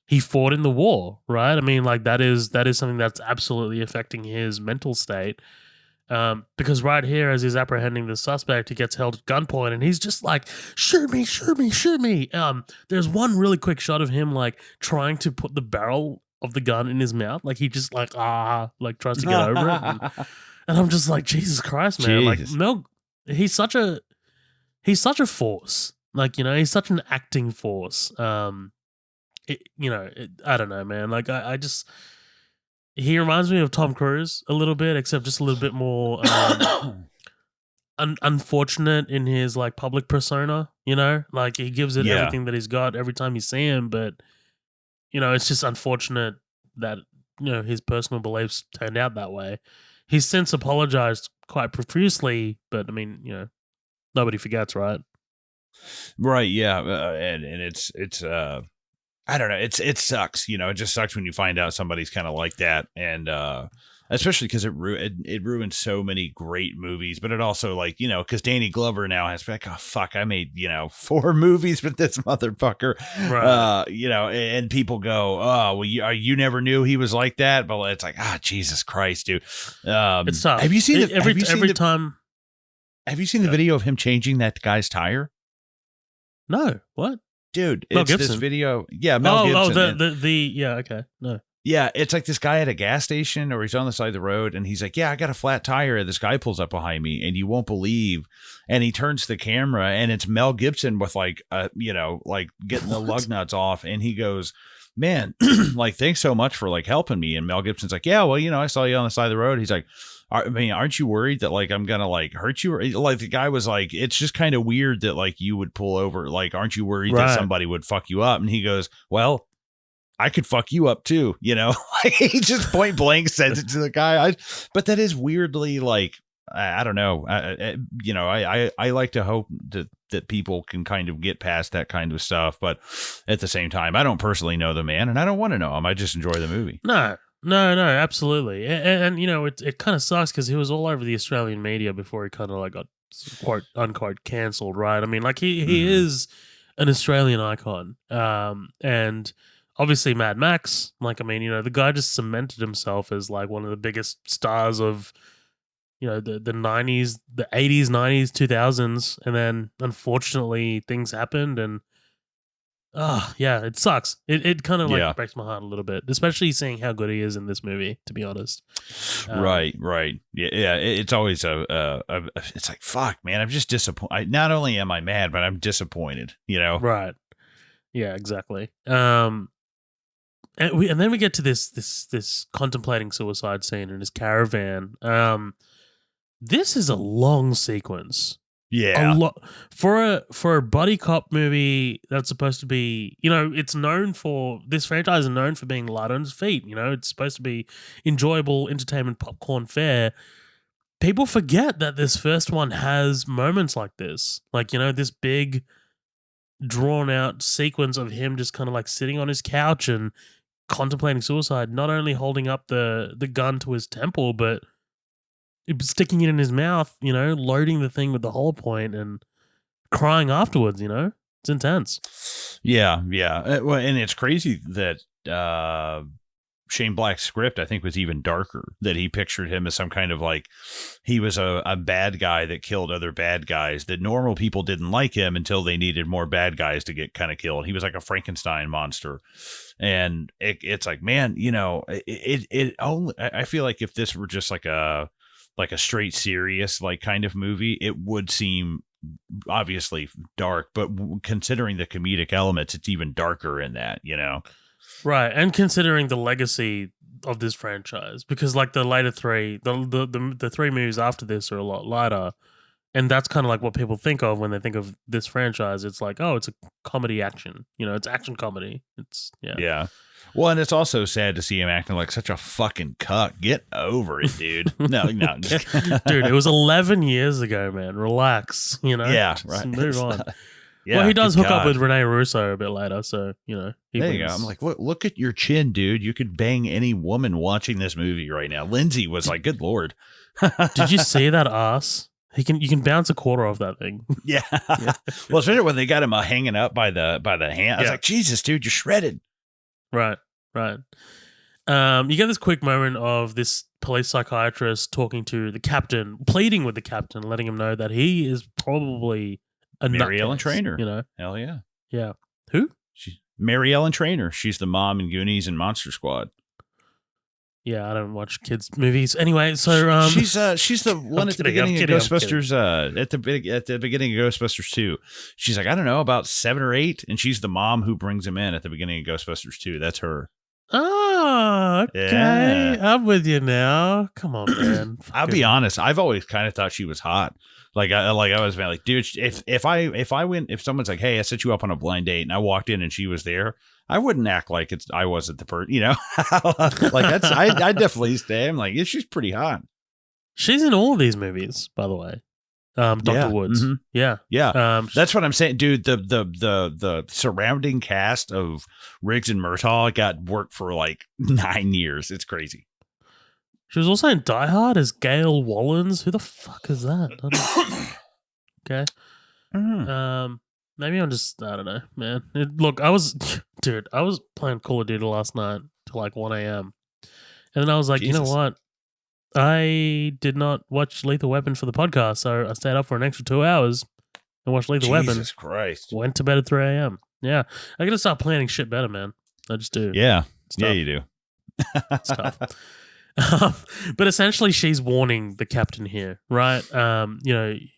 he fought in the war, right? I mean, like that is something that's absolutely affecting his mental state. Because right here, as he's apprehending the suspect, he gets held at gunpoint, and he's just like, "Shoot me, shoot me, shoot me!" There's one really quick shot of him like trying to put the barrel of the gun in his mouth, like he just like tries to get over it, and I'm just like, Jesus Christ, man! Jesus. Like Mel, he's such a force. Like, he's such an acting force. I don't know, man. Like I just, he reminds me of Tom Cruise a little bit, except just a little bit more unfortunate in his like public persona. Like he gives it everything that he's got every time you see him, but it's just unfortunate that his personal beliefs turned out that way. He's since apologized quite profusely, but I mean, nobody forgets, right? Right. Yeah. And it's I don't know. It sucks. It just sucks when you find out somebody's kind of like that. And, especially because it ruined so many great movies, but it also like, because Danny Glover now has like, oh fuck, I made, 4 movies with this motherfucker. Right. And people go, oh, well, you never knew he was like that. But it's like, Jesus Christ, dude. It's tough. Have you seen it every time? Have you seen the video of him changing that guy's tire? No. What? Dude, Mel it's Gibson. this video. Yeah, Mel Gibson. Okay. No. Yeah, it's like this guy at a gas station or he's on the side of the road and he's like, yeah, I got a flat tire. This guy pulls up behind me and you won't believe. And he turns the camera and it's Mel Gibson with like, like getting the lug nuts off. And he goes, man, like, thanks so much for like helping me. And Mel Gibson's like, yeah, well, I saw you on the side of the road. He's like, I mean, aren't you worried that like I'm gonna like hurt you? Like the guy was like, it's just kind of weird that like you would pull over. Like, aren't you worried that somebody would fuck you up? And he goes, well, I could fuck you up too. Like he just point blank says it to the guy. But that is weirdly like, I don't know. I like to hope that people can kind of get past that kind of stuff. But at the same time, I don't personally know the man and I don't want to know him. I just enjoy the movie. No, absolutely. And it kind of sucks because he was all over the Australian media before he kind of like got quote unquote cancelled, right? I mean, like he is an Australian icon. And obviously Mad Max, like, I mean, the guy just cemented himself as like one of the biggest stars of, the 90s, the 80s, 90s, 2000s. And then unfortunately things happened and yeah, it sucks. It kind of like breaks my heart a little bit, especially seeing how good he is in this movie, to be honest. Right. Yeah. It's always it's like, fuck, man, I'm just disappointed. Not only am I mad, but I'm disappointed, Right. Yeah, exactly. And then we get to this contemplating suicide scene in his caravan. This is a long sequence. Yeah, a lot for a buddy cop movie that's supposed to be, it's known for, this franchise is known for being light on its feet. It's supposed to be enjoyable entertainment popcorn fare. People forget that this first one has moments like this, like this big drawn out sequence of him just kind of like sitting on his couch and contemplating suicide, not only holding up the gun to his temple, but sticking it in his mouth, loading the thing with the hollow point and crying afterwards, it's intense. Yeah. Well, and it's crazy that Shane Black's script, I think, was even darker, that he pictured him as some kind of like, he was a bad guy that killed other bad guys, that normal people didn't like him until they needed more bad guys to get kind of killed. He was like a Frankenstein monster. And it's like, man, it only, I feel like if this were just like a straight serious like kind of movie, it would seem obviously dark, but considering the comedic elements, it's even darker in that, Right. And considering the legacy of this franchise, because like the later three, the 3 movies after this are a lot lighter, and that's kind of like what people think of when they think of this franchise. It's like, oh, it's a comedy action, it's action comedy. It's yeah. Well, and it's also sad to see him acting like such a fucking cuck. Get over it, dude. No. Dude, it was 11 years ago, man. Relax, Yeah, just right. move on. Yeah, well, he does hook up with Rene Russo a bit later, so, there you go. I'm like, look at your chin, dude. You could bang any woman watching this movie right now. Lindsay was like, good Lord. Did you see that ass? You can bounce a quarter off that thing. Yeah. Well, especially when they got him hanging up by the hand. I was like, Jesus, dude, you're shredded. Right. You get this quick moment of this police psychiatrist talking to the captain, pleading with the captain, letting him know that he is probably a Mary Ellen nutcase, Trainor. you know? Hell yeah. Yeah. Who? Mary Ellen Trainor. She's the mom in Goonies and Monster Squad. Yeah, I don't watch kids movies anyway. So she's the one at the beginning of Ghostbusters. At the beginning of Ghostbusters 2, she's like, I don't know, about 7 or 8, and she's the mom who brings him in at the beginning of Ghostbusters 2. That's her. Oh, okay. Yeah. I'm with you now. Come on, man. I'll be honest. I've always kind of thought she was hot. I was like, dude, if someone's like, hey, I set you up on a blind date, and I walked in and she was there, I wouldn't act like I wasn't the person, like I definitely stay. I'm like, yeah, she's pretty hot. She's in all of these movies, by the way. Dr. Woods. Mm-hmm. Yeah. That's what I'm saying, dude. The surrounding cast of Riggs and Murtaugh got work for like 9 years. It's crazy. She was also in Die Hard as Gail Wallens. Who the fuck is that? Okay. Mm-hmm. Maybe I'm just, I don't know, man. Look, I was playing Call of Duty last night till like 1 a.m. And then I was like, Jesus. You know what? I did not watch Lethal Weapon for the podcast, so I stayed up for an extra 2 hours and watched Lethal Weapon. Jesus Christ. Went to bed at 3 a.m. Yeah. I gotta start planning shit better, man. I just do. Yeah. Yeah, you do. It's tough. But essentially, she's warning the captain here, right? You're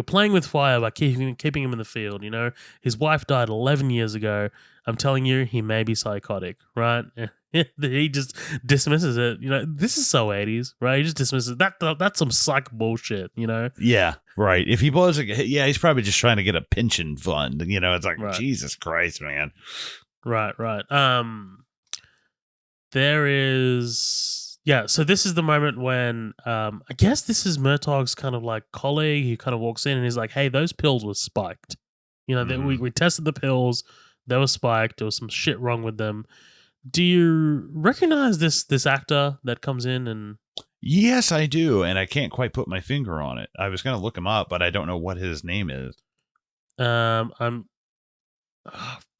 playing with fire by keeping him in the field. You know, his wife died 11 years ago. I'm telling you, he may be psychotic, right? He just dismisses it. You know, this is so 80s, right? He just dismisses that. That's some psych bullshit. You know? Yeah, right. If he blows, he's probably just trying to get a pension fund. You know, it's like right. Jesus Christ, man. Right. There is, so this is the moment when, I guess this is Murtaugh's kind of like colleague. He kind of walks in and he's like, hey, those pills were spiked. You know, we tested the pills. They were spiked. There was some shit wrong with them. Do you recognize this actor that comes in and... Yes, I do. And I can't quite put my finger on it. I was going to look him up, but I don't know what his name is. I'm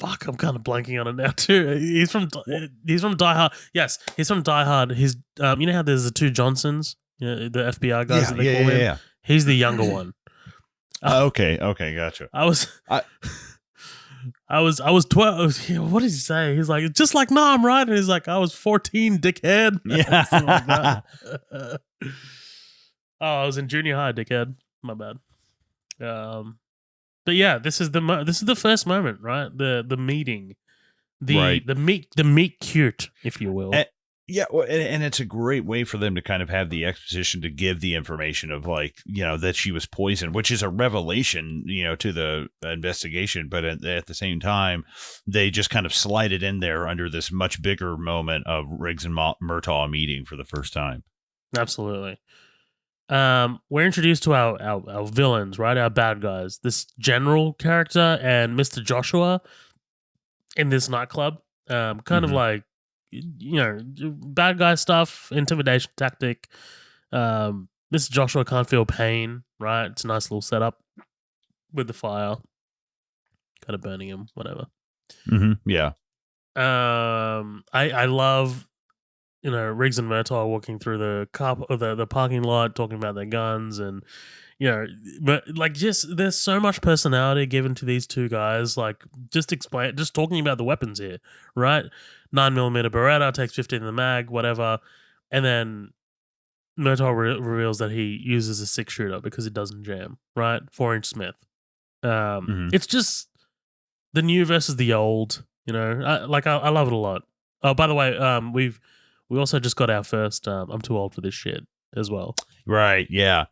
kind of blanking on it now too. He's from Die Hard. Yes, he's from Die Hard. He's you know how there's the two Johnsons, you know, the FBI guys that they call him. Yeah. He's the younger one. Okay, gotcha. I was 12. What did he say? He's like, just like Mom, right? And he's like, I was 14, dickhead. Yeah. Like that. I was in junior high, dickhead. My bad. But yeah, this is the first moment, right? The meeting, the meet cute, if you will. And it's a great way for them to kind of have the exposition to give the information of like, you know, that she was poisoned, which is a revelation, you know, to the investigation. But at the same time, they just kind of slide it in there under this much bigger moment of Riggs and Murtaugh meeting for the first time. Absolutely. We're introduced to our villains, right? Our bad guys. This general character and Mr. Joshua in this nightclub. Kind of like, you know, bad guy stuff, intimidation tactic. Mr. Joshua can't feel pain, right? It's a nice little setup with the fire. Kind of burning him, whatever. Mm-hmm. Yeah. I love, you know, Riggs and Murtaugh walking through the parking lot, talking about their guns, and you know, but like just there's so much personality given to these two guys. Like just talking about the weapons here, right? 9mm Beretta takes 15 in the mag, whatever, and then Murtaugh reveals that he uses a 6-shooter because it doesn't jam, right? 4-inch Smith. It's just the new versus the old. You know, I love it a lot. Oh, by the way, we also just got our first I'm too old for this shit as well. Right, yeah.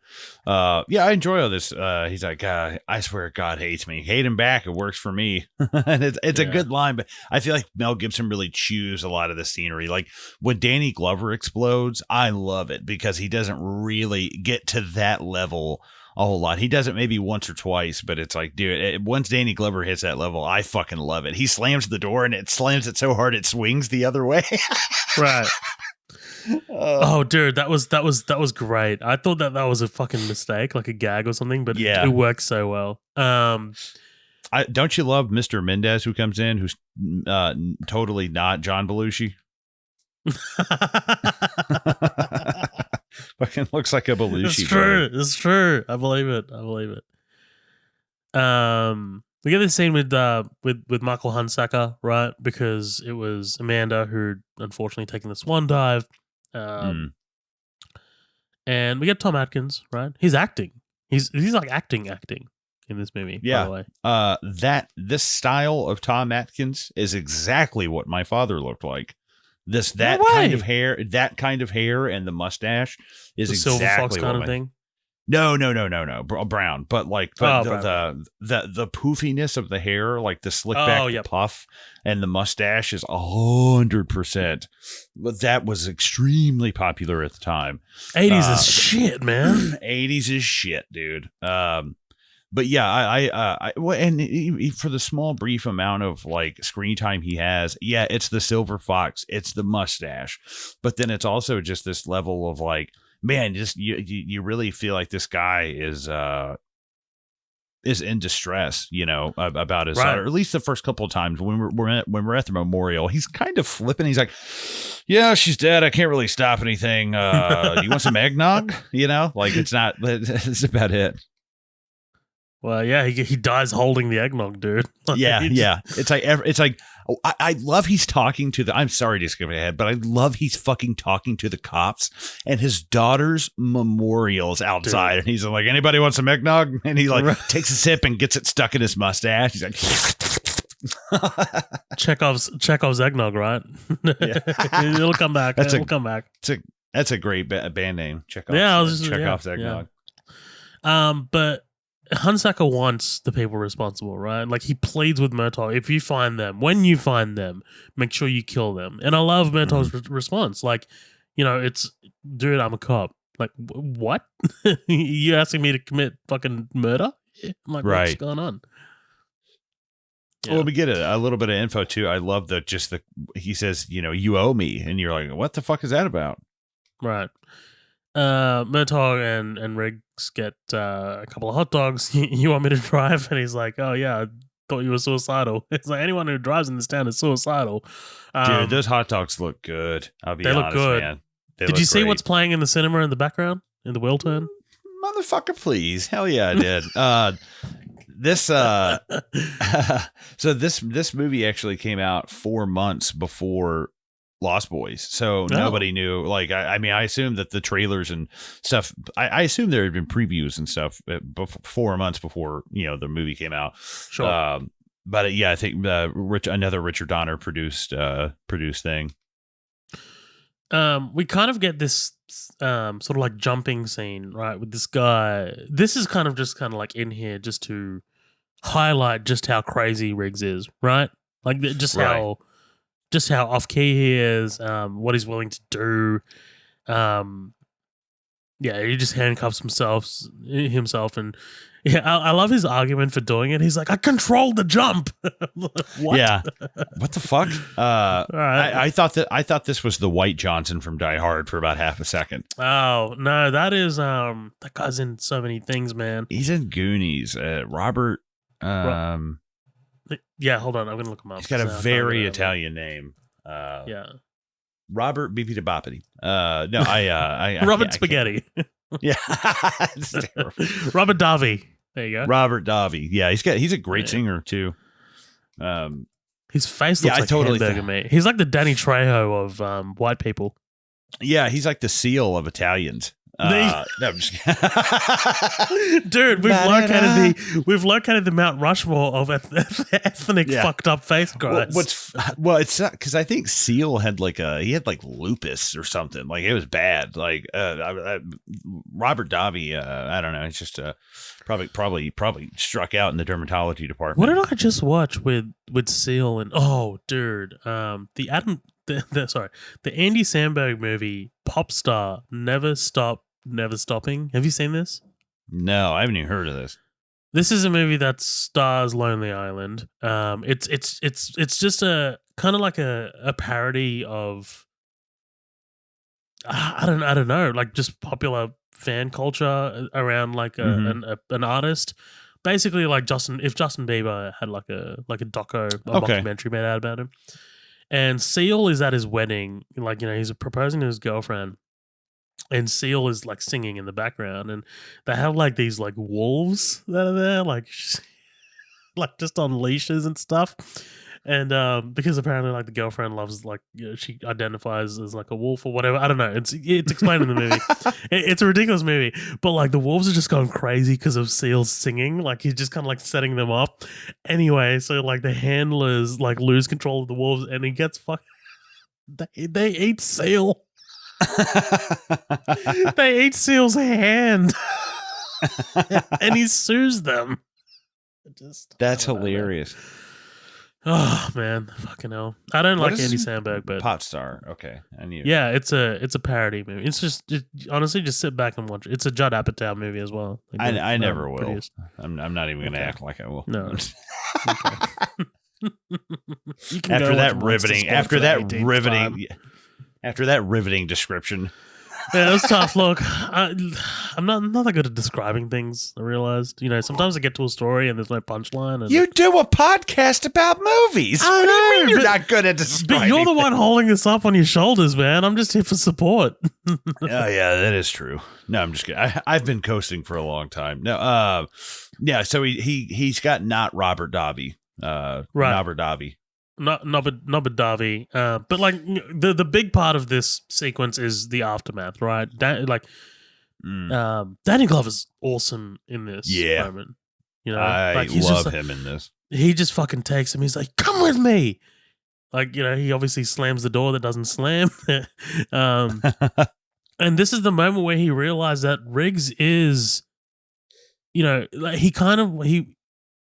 I enjoy all this. He's like, I swear God hates me. Hate him back. It works for me. And it's a good line, but I feel like Mel Gibson really chews a lot of the scenery. Like when Danny Glover explodes, I love it because he doesn't really get to that level a whole lot. He does it maybe once or twice, but it's like, dude, once Danny Glover hits that level, I fucking love it. He slams the door and it slams it so hard it swings the other way. Right. Oh, dude, that was great. I thought that was a fucking mistake, like a gag or something, but it works so well. Don't you love Mr. Mendez who comes in, who's totally not John Belushi? Fucking looks like a Belushi. It's true. Brother. It's true. I believe it. We get this scene with Michael Hunsaker, right? Because it was Amanda who unfortunately taken the swan dive. And we get Tom Atkins, right? He's acting. He's like acting in this movie. Yeah. By the way. This style of Tom Atkins is exactly what my father looked like. That kind of hair, and the mustache is the exactly Silver Fox kind of thing. No, brown. But the poofiness of the hair, like the slick back puff, and the mustache is 100%. But that was extremely popular at the time. 80s is shit, man. 80s is shit, dude. But yeah, and for the small brief amount of like screen time he has, yeah, it's the silver fox, it's the mustache, but then it's also just this level of like, man, just you really feel like this guy is in distress, about his son, or at least the first couple of times when we're at the memorial, he's kind of flipping. He's like, yeah, she's dead. I can't really stop anything. You want some eggnog? Like it's about it. Well, yeah, he dies holding the eggnog, dude. Yeah. It's like I love he's talking to I'm sorry to skip ahead, but I love he's fucking talking to the cops and his daughter's memorials outside, dude. And he's like, anybody want some eggnog? And he like takes a sip and gets it stuck in his mustache. He's like, Chekhov's eggnog, right? Yeah. It'll come back. It'll come back. That's a great band name. Chekhov's eggnog. Yeah. But Hunsaker wants the people responsible, right? Like he pleads with Murtaugh, when you find them, make sure you kill them. And I love Murtaugh's response. Like, it's, dude, I'm a cop. Like, what? You asking me to commit fucking murder? I'm like, what's going on? Yeah. Well, we get a little bit of info too. I love he says, you owe me. And you're like, what the fuck is that about? Right. Murtaugh and Riggs get a couple of hot dogs. You want me to drive? And he's like, oh yeah, I thought you were suicidal. It's like anyone who drives in this town is suicidal. Dude, those hot dogs look good. I'll be honest, good. Man. Did you see what's playing in the cinema in the background in the wheel turn? Motherfucker, please. Hell yeah, I did. So this movie actually came out 4 months before Lost Boys, so nobody knew. Like, I assume that the trailers and stuff. I assume there had been previews and stuff 4 months before the movie came out. Sure. But yeah, I think another Richard Donner produced thing. We kind of get this sort of like jumping scene, right, with this guy. This is kind of like in here just to highlight just how crazy Riggs is, right? Like just how off key he is, what he's willing to do. Yeah, he just handcuffs himself, and yeah, I love his argument for doing it. He's like, I controlled the jump. What? Yeah, what the fuck? Right. I thought this was the White Johnson from Die Hard for about half a second. Oh no, that is that guy's in so many things, man. He's in Goonies. Robert. Yeah, hold on. I'm gonna look him up. He's got a very Italian name. Yeah, Robert Bibidi Boppity. No, I Robert Spaghetti. Yeah, Robert Davi. There you go. Robert Davi. Yeah, he's a great singer too. His face looks like hamburger meat. He's like the Danny Trejo of white people. Yeah, he's like the Seal of Italians. No, I'm just kidding. Dude, we've located the Mount Rushmore of ethnic fucked up face guys. It's because I think Seal had he had lupus or something. Like it was bad. Like Robert Davi, I don't know. It's just probably struck out in the dermatology department. What did I just watch with Seal and dude, the Andy Samberg movie Popstar, Never Stopping. Have you seen this? No, I haven't even heard of this. This is a movie that stars Lonely Island. It's just a kind of like a parody of I don't know, like just popular fan culture around like an artist. basically like if Justin Bieber had like a documentary made out about him. And Seal is at his wedding, like, he's proposing to his girlfriend, and Seal is like singing in the background, and they have like these like wolves that are there, like like just on leashes and stuff. And because apparently like the girlfriend loves, like, she identifies as like a wolf or whatever. I don't know. It's explained in the movie. It's a ridiculous movie, but like the wolves are just going crazy because of Seal's singing. Like he's just kind of like setting them off. Anyway, so like the handlers like lose control of the wolves, and he gets fucking. They eat Seal. They ate Seal's hand, and he sues them. That's hilarious. Oh man, fucking hell! I don't like Andy Samberg, but Pot Star. Okay, I knew. Yeah, it's a parody movie. It's just honestly, just sit back and watch it. It's a Judd Apatow movie as well. Like I never will. I'm not even going to act like I will. No. After that riveting description. Yeah, it was tough. Look, I'm not that good at describing things. I realized, sometimes I get to a story and there's no punchline. And you do a podcast about movies. What do you mean you're not good at describing? But you're the one holding this up on your shoulders, man. I'm just here for support. Oh yeah, that is true. No, I'm just kidding. I've been coasting for a long time. No, yeah. So he's got not Robert Davi. Right. Robert Davi. Not Davi, but like the big part of this sequence is the aftermath, right? Danny Glover's awesome in this moment. I love him in this. He just fucking takes him. He's like, "Come with me." Like, he obviously slams the door that doesn't slam. And this is the moment where he realized that Riggs is, like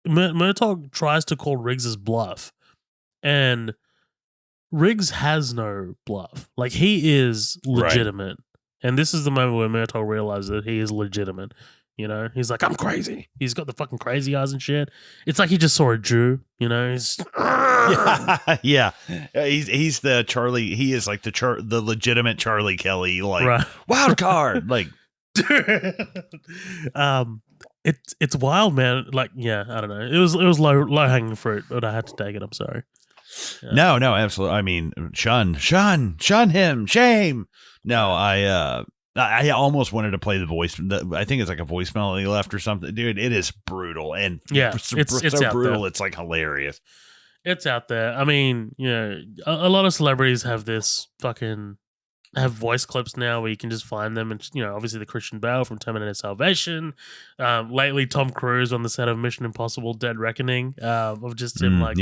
Murtaugh tries to call Riggs's bluff. And Riggs has no bluff. Like, he is legitimate. Right. And this is the moment where Murtaugh realizes that he is legitimate. He's like, I'm crazy. He's got the fucking crazy eyes and shit. It's like he just saw a Jew, He's yeah. He's the Charlie. He is like the legitimate Charlie Kelly, like wild card. Like, it's wild, man. Like, yeah, I don't know. It was low hanging fruit, but I had to take it. I'm sorry. Yeah. No, absolutely. I mean, shun him, shame. No, I almost wanted to play the voice. I think it's like a voicemail he left or something. Dude, it is brutal. And it's so brutal, there. It's like hilarious. It's out there. I mean, a lot of celebrities have voice clips now where you can just find them. And, obviously the Christian Bale from Terminator Salvation. Lately, Tom Cruise on the set of Mission Impossible Dead Reckoning. Of just him like,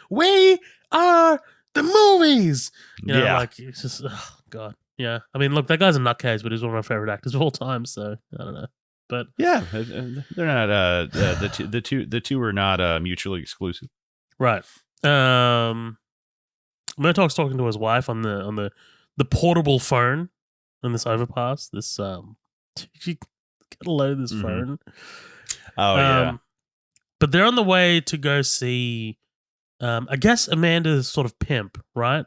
we are the movies. Like, it's just, oh, God. Yeah. I mean, look, that guy's a nutcase, but he's one of my favorite actors of all time. So, I don't know. But yeah, they're not, the two are not mutually exclusive. Right. Murtaugh's talking to his wife on the portable phone on this overpass. This you gotta load this phone. Oh yeah. But they're on the way to go see I guess Amanda's sort of pimp, right?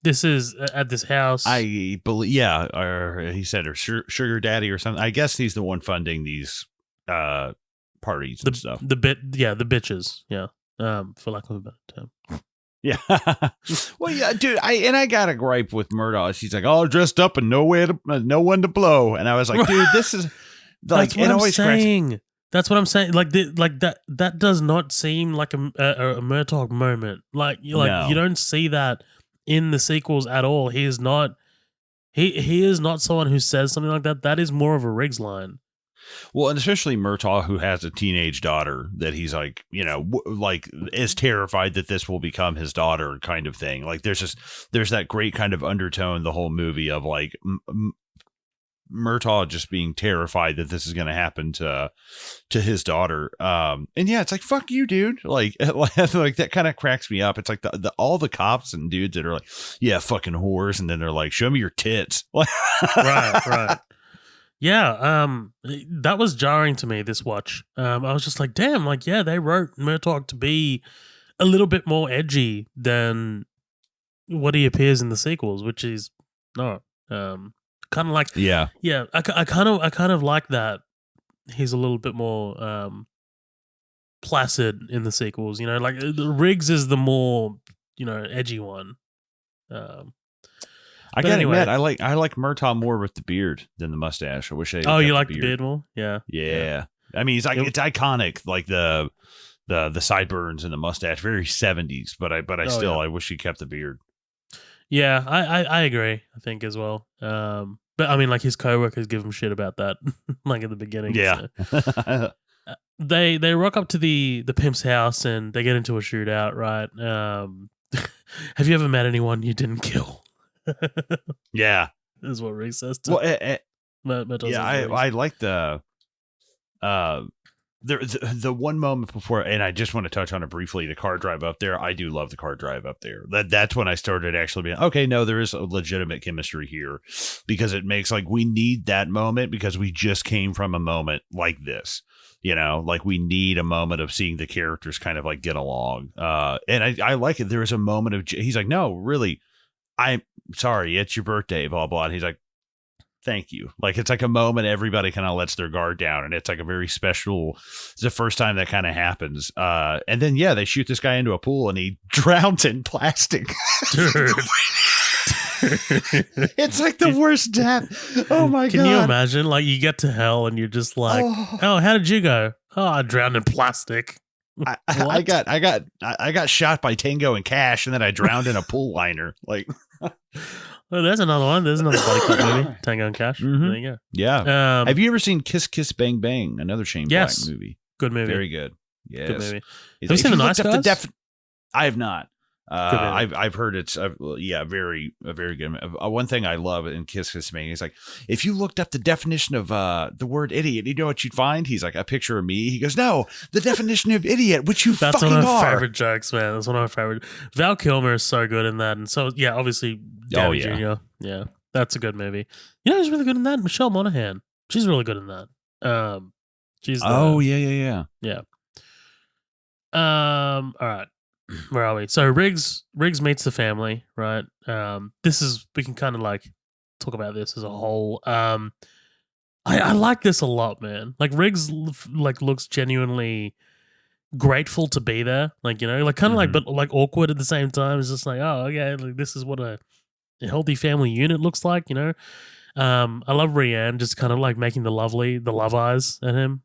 This is at this house. I believe, or he said her sugar daddy or something. I guess he's the one funding these parties and stuff. The bitches, for lack of a better term. Yeah. Well, yeah, dude. I got a gripe with Murtaugh. She's like, all dressed up and no one to blow. And I was like, dude, this is like, that's what I'm saying. That's what I'm saying. Like, that does not seem like a Murtaugh moment. Like you don't see that in the sequels at all. He is not. He is not someone who says something like that. That is more of a Riggs line. Well, and especially Murtaugh, who has a teenage daughter that he's like, like is terrified that this will become his daughter kind of thing. Like there's that great kind of undertone the whole movie of like Murtaugh just being terrified that this is going to happen to his daughter. And yeah, it's like, fuck you, dude. Like that kind of cracks me up. It's like all the cops and dudes that are like, yeah, fucking whores. And then they're like, show me your tits. Right. Yeah, that was jarring to me, this watch. I was just like, damn, like, yeah, they wrote Murtaugh to be a little bit more edgy than what he appears in the sequels, which is not. Kind of like, I kind of like that. He's a little bit more placid in the sequels. You know, like Riggs is the more edgy one. I gotta admit, I like Murtaugh more with the beard than the mustache. I wish they. Oh, you like the beard more? Yeah. Yeah. I mean, it's iconic, like the sideburns and the mustache, very 70s. But I wish he kept the beard. Yeah, I agree. I think as well. But I mean, like his coworkers give him shit about that, like at the beginning. Yeah. So. They rock up to the pimp's house and they get into a shootout. Right? Have you ever met anyone you didn't kill? Yeah, is what Riggs says. I like the one moment before, and I just want to touch on it briefly. The car drive up there, I do love the car drive up there. That's when I started actually being okay. No, there is a legitimate chemistry here, because it makes like we need that moment because we just came from a moment like this. You know, like we need a moment of seeing the characters kind of like get along. And I like it. There is a moment of he's like, no, really. I'm sorry, it's your birthday, blah, blah. And he's like, thank you. Like, it's like a moment everybody kind of lets their guard down. And it's like a very special, it's the first time that kind of happens. And then, they shoot this guy into a pool and he drowns in plastic. Dude. It's like the worst death. Oh my God. Can you imagine? Like, you get to hell and you're just like, oh, how did you go? Oh, I drowned in plastic. I got shot by Tango and Cash, and then I drowned in a pool liner. Like, well, there's another one. There's another buddy cop movie, Tango and Cash. Mm-hmm. There you go. Yeah. Have you ever seen Kiss Kiss Bang Bang? Another Shane Black movie. Good movie. Very good. Yes. Good movie. Have you seen The Nice Guys? I have not. I've heard it's very good. One thing I love in Kiss Kiss Bang is like, if you looked up the definition of the word idiot, you know what you'd find? He's like, a picture of me. He goes, no, the definition of idiot, which you That's fucking one of my are. favorite jokes, man. That's one of my favorite. Val Kilmer is so good in that, and so obviously Downey Jr. Yeah, that's a good movie. You know who's really good in that? Michelle Monaghan. She's really good in that. She's yeah. All right. Where are we? So Riggs meets the family, right? We can kind of like talk about this as a whole. I like this a lot, man. Like Riggs looks genuinely grateful to be there. Like, like kind of like, but like awkward at the same time. It's just like, oh, okay, like this is what a healthy family unit looks like, I love Rianne just kind of like making the love eyes at him.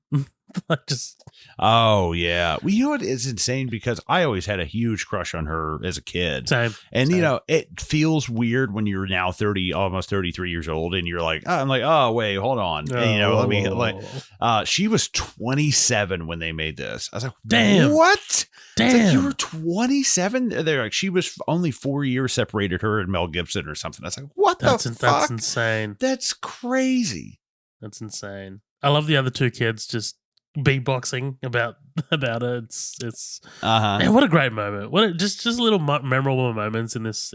Like just. Oh yeah. Well, you know what is insane, because I always had a huge crush on her as a kid. Same. And it feels weird when you're now 30, almost 33 years old, and you're like, I'm like, oh wait, hold on. And, she was 27 when they made this. I was like, damn. What? Damn. Like, you were 27? They're like, she was only 4 years separated her and Mel Gibson or something. I was like, what the fuck? That's insane. That's crazy. That's insane. I love the other two kids just beatboxing about it. It's man, what a great moment. Just little memorable moments in this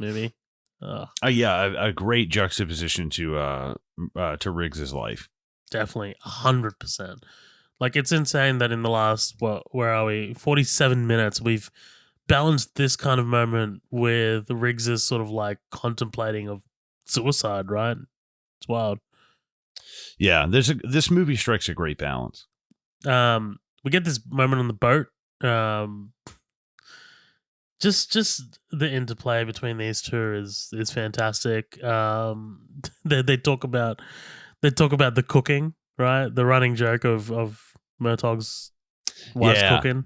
movie. A great juxtaposition to Riggs's life. Definitely 100%. Like, it's insane that in the last, where are we? 47 minutes, we've balanced this kind of moment with Riggs's sort of like contemplating of suicide, right? It's wild. Yeah, this movie strikes a great balance. We get this moment on the boat. Just the interplay between these two is fantastic. They talk about the cooking, right? The running joke of Murtaugh's wife's cooking.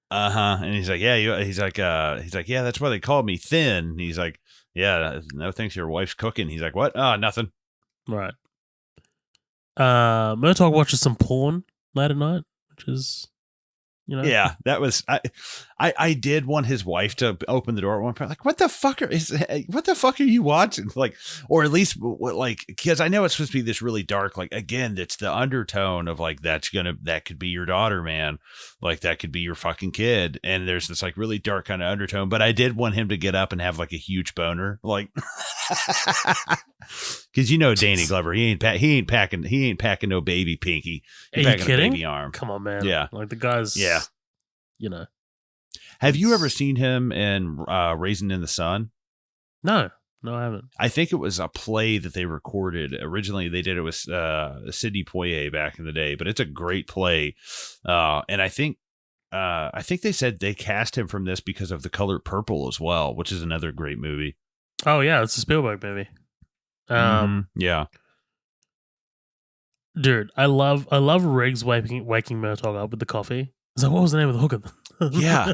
And he's like, yeah, that's why they called me thin. And he's like, yeah, no thanks to your wife's cooking. He's like, what? Oh, nothing. Right. Murtaugh watches some porn late at night, which is, Yeah, that was I did want his wife to open the door at one point. Like, what the fuck are you watching? Like, or at least because I know it's supposed to be this really dark. Like, again, it's the undertone of like that could be your daughter, man. Like, that could be your fucking kid. And there's this like really dark kind of undertone. But I did want him to get up and have like a huge boner, like, because Danny Glover, he ain't packing no baby pinky. Are you kidding? A baby arm. Come on, man. Yeah, like the guy's. Yeah. Have you ever seen him in Raisin in the Sun? No. No, I haven't. I think it was a play that they recorded. Originally, they did it with Sidney Poitier back in the day, but it's a great play. And I think they said they cast him from this because of The Color Purple as well, which is another great movie. Oh yeah, it's a Spielberg movie. Yeah. Dude, I love Riggs waking Murtaugh up with the coffee. So what was the name of the hooker? Yeah.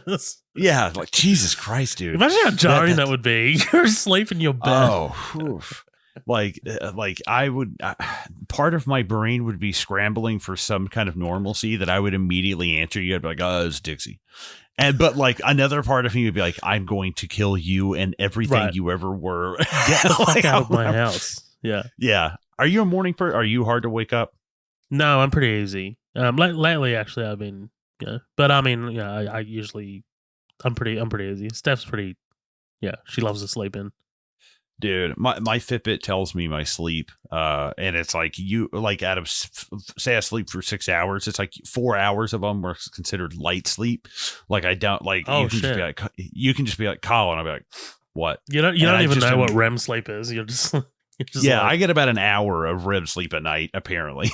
Yeah, like Jesus Christ, dude. Imagine how jarring that would be. You're asleep in your bed. Oh, oof. Like I would, part of my brain would be scrambling for some kind of normalcy that I would immediately answer you. I'd be like, oh, it's Dixie. But like another part of me would be like, I'm going to kill you and everything you ever were. Get the fuck out of my house. Yeah. Yeah. Are you a morning person? Are you hard to wake up? No, I'm pretty easy. Lately, actually, I've been, but I mean, I usually, I'm pretty easy. Steph's pretty, she loves to sleep in. Dude, my Fitbit tells me my sleep, and it's like out of say I sleep for 6 hours, it's like 4 hours of them are considered light sleep. Like I don't like. Oh, you can just be like Colin. I'll be like, what? You don't even know what REM sleep is. You're just I get about an hour of REM sleep a night, apparently.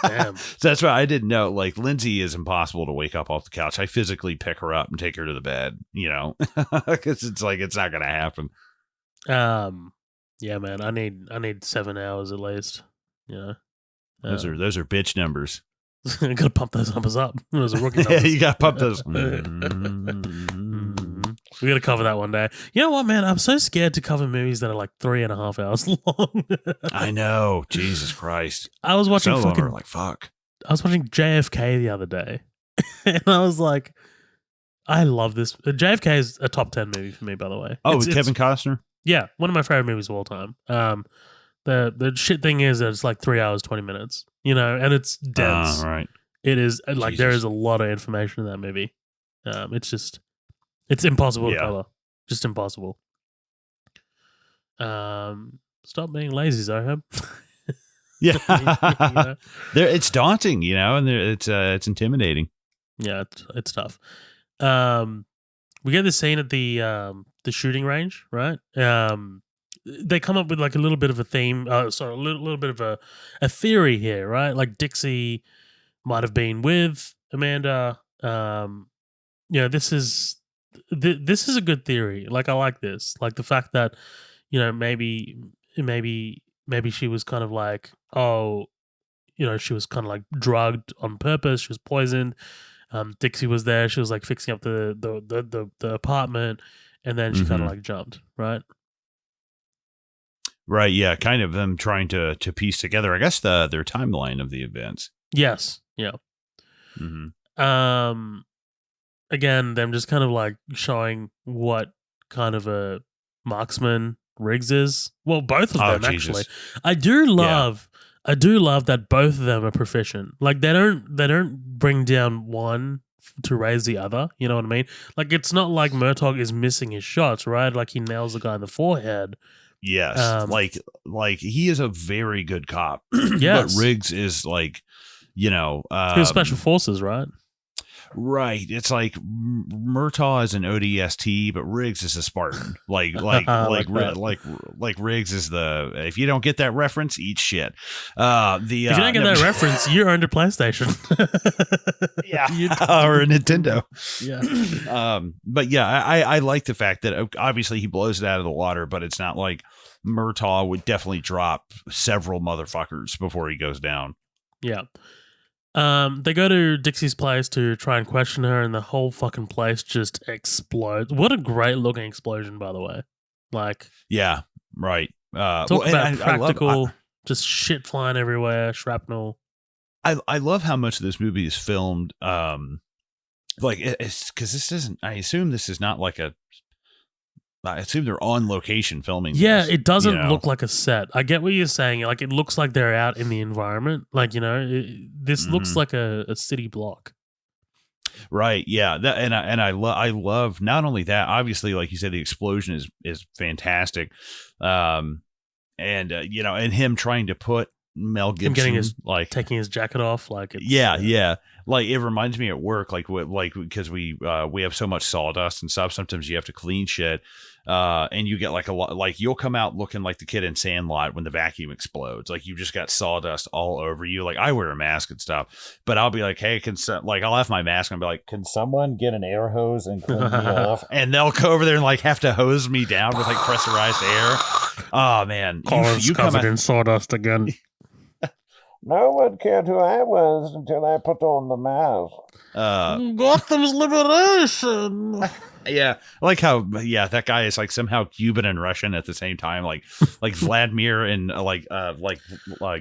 Damn. So that's why I didn't know. Like Lindsay is impossible to wake up off the couch. I physically pick her up and take her to the bed, because it's like it's not gonna happen. Yeah, man, I need 7 hours at least. Those are bitch numbers. I gotta pump those numbers up. Those are rookie numbers. Yeah, you gotta pump those. We gotta cover that one day. You know what, man? I'm so scared to cover movies that are like 3.5 hours long. I know, Jesus Christ. I was watching fuck. I was watching JFK the other day, and I was like, I love this. JFK is a top 10 movie for me, by the way. Oh, with Kevin Costner? Yeah, one of my favorite movies of all time. The shit thing is that it's like 3 hours, 20 minutes, and it's dense. Right. It is like there is a lot of information in that movie. It's impossible to cover. Just impossible. Stop being lazy, Zohab. Yeah. It's daunting, and it's intimidating. Yeah, it's tough. We get this scene at the shooting range, right? They come up with like a little bit of a theme. A little bit of a theory here, right? Like Dixie might have been with Amanda. This is a good theory. Like I like this. Like the fact that maybe she was kind of like, she was kind of like drugged on purpose. She was poisoned. Dixie was there. She was like fixing up the apartment, and then she kind of like jumped, right? Right. Yeah. Kind of them trying to piece together, I guess, their timeline of the events. Yes. Yeah. Again, them just kind of like showing what kind of a marksman Riggs is. Well, both of them actually. I do love that both of them are proficient. Like they don't bring down one to raise the other. You know what I mean? Like it's not like Murtaugh is missing his shots, right? Like he nails the guy in the forehead. Yes, like he is a very good cop. Yes, but Riggs is like, he was special forces, right? Right. It's like Murtaugh is an ODST, but Riggs is a Spartan. Like Riggs is the. If you don't get that reference, eat shit. If you don't get that reference, you're under PlayStation. Yeah, or a Nintendo. Yeah. But yeah, I like the fact that obviously he blows it out of the water, but it's not like Murtaugh would definitely drop several motherfuckers before he goes down. Yeah. They go to Dixie's place to try and question her, and the whole fucking place just explodes. What a great looking explosion, by the way. Like, yeah, right. Talk about practical, just shit flying everywhere, shrapnel. I love how much of this movie is filmed. Like it's because this isn't. I assume this is not like a. I assume they're on location filming. Yeah, this, it doesn't look like a set. I get what you're saying. Like it looks like they're out in the environment. Like this looks like a city block. Right. Yeah. That and I love not only that. Obviously, like you said, the explosion is fantastic. And him trying to put Mel Gibson taking his jacket off, like it's, yeah. Like it reminds me at work, like because we have so much sawdust and stuff. Sometimes you have to clean shit. And you get like a lot, like you'll come out looking like the kid in Sandlot when the vacuum explodes. Like you just got sawdust all over you. Like I wear a mask and stuff, but I'll be like, hey, I'll have my mask and be like, can someone get an air hose and clean me off? And they'll go over there and like have to hose me down with like pressurized air. Oh man, Colin's covered in sawdust again. No one cared who I was until I put on the mask. Gotham's liberation. Yeah, like how that guy is like somehow Cuban and Russian at the same time, like Vladimir and like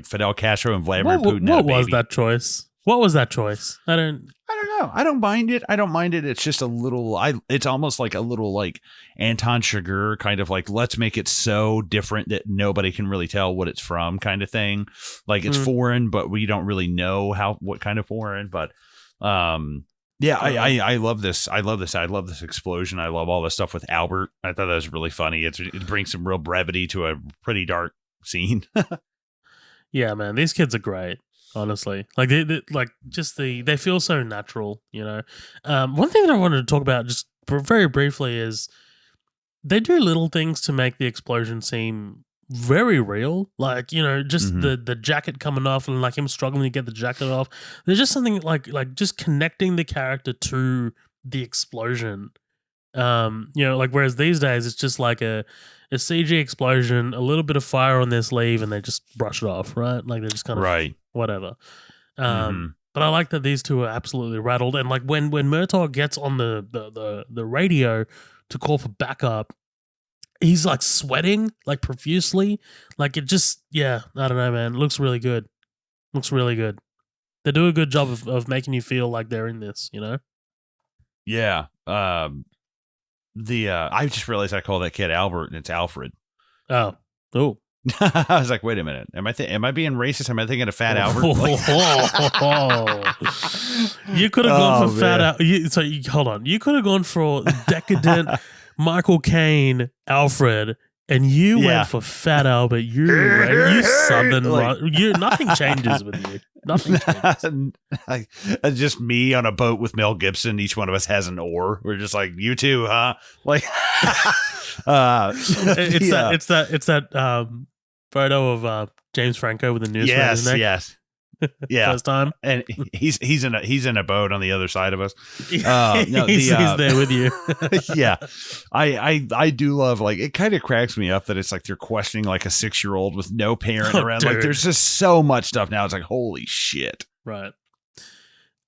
Fidel Castro and Vladimir Putin. What was that choice? What was that choice? I don't know. I don't mind it. It's just a little. It's almost like a little like Anton Chigurh kind of like, let's make it so different that nobody can really tell what it's from kind of thing. Like it's foreign, but we don't really know what kind of foreign. But yeah, I love this. I love this explosion. I love all the stuff with Albert. I thought that was really funny. It brings some real brevity to a pretty dark scene. Yeah, man, these kids are great. Honestly, like they feel so natural, you know. One thing that I wanted to talk about just very briefly is they do little things to make the explosion seem very real. Like, you know, just the jacket coming off and like him struggling to get the jacket off. There's just something like just connecting the character to the explosion. You know, like whereas these days it's just like a CG explosion, a little bit of fire on their sleeve, and they just brush it off, right? Like they're just kind of whatever. But I like that these two are absolutely rattled, and like when Murtaugh gets on the radio to call for backup, he's like sweating like profusely. Like it just, I don't know, man. It looks really good. They do a good job of making you feel like they're in this, you know? Yeah. I just realized I call that kid Albert and it's Alfred. Oh. I was like, wait a minute. Am I being racist? Am I thinking of Fat Albert? You could have gone for Fat Albert. Hold on. You could have gone for decadent Michael Caine Alfred, and you went for Fat Albert. You southern. Nothing changes with you. Nothing changes. Just me on a boat with Mel Gibson. Each one of us has an oar. We're just like, you too, huh? Like, it's that photo of James Franco with the noose around his neck. Yes. Yeah, first time, and he's in a boat on the other side of us. No, he's there with you. Yeah, I do love, like, it kind of cracks me up that it's like they're questioning like a 6-year-old with no parent around. Dude. Like there's just so much stuff now. It's like, holy shit. Right.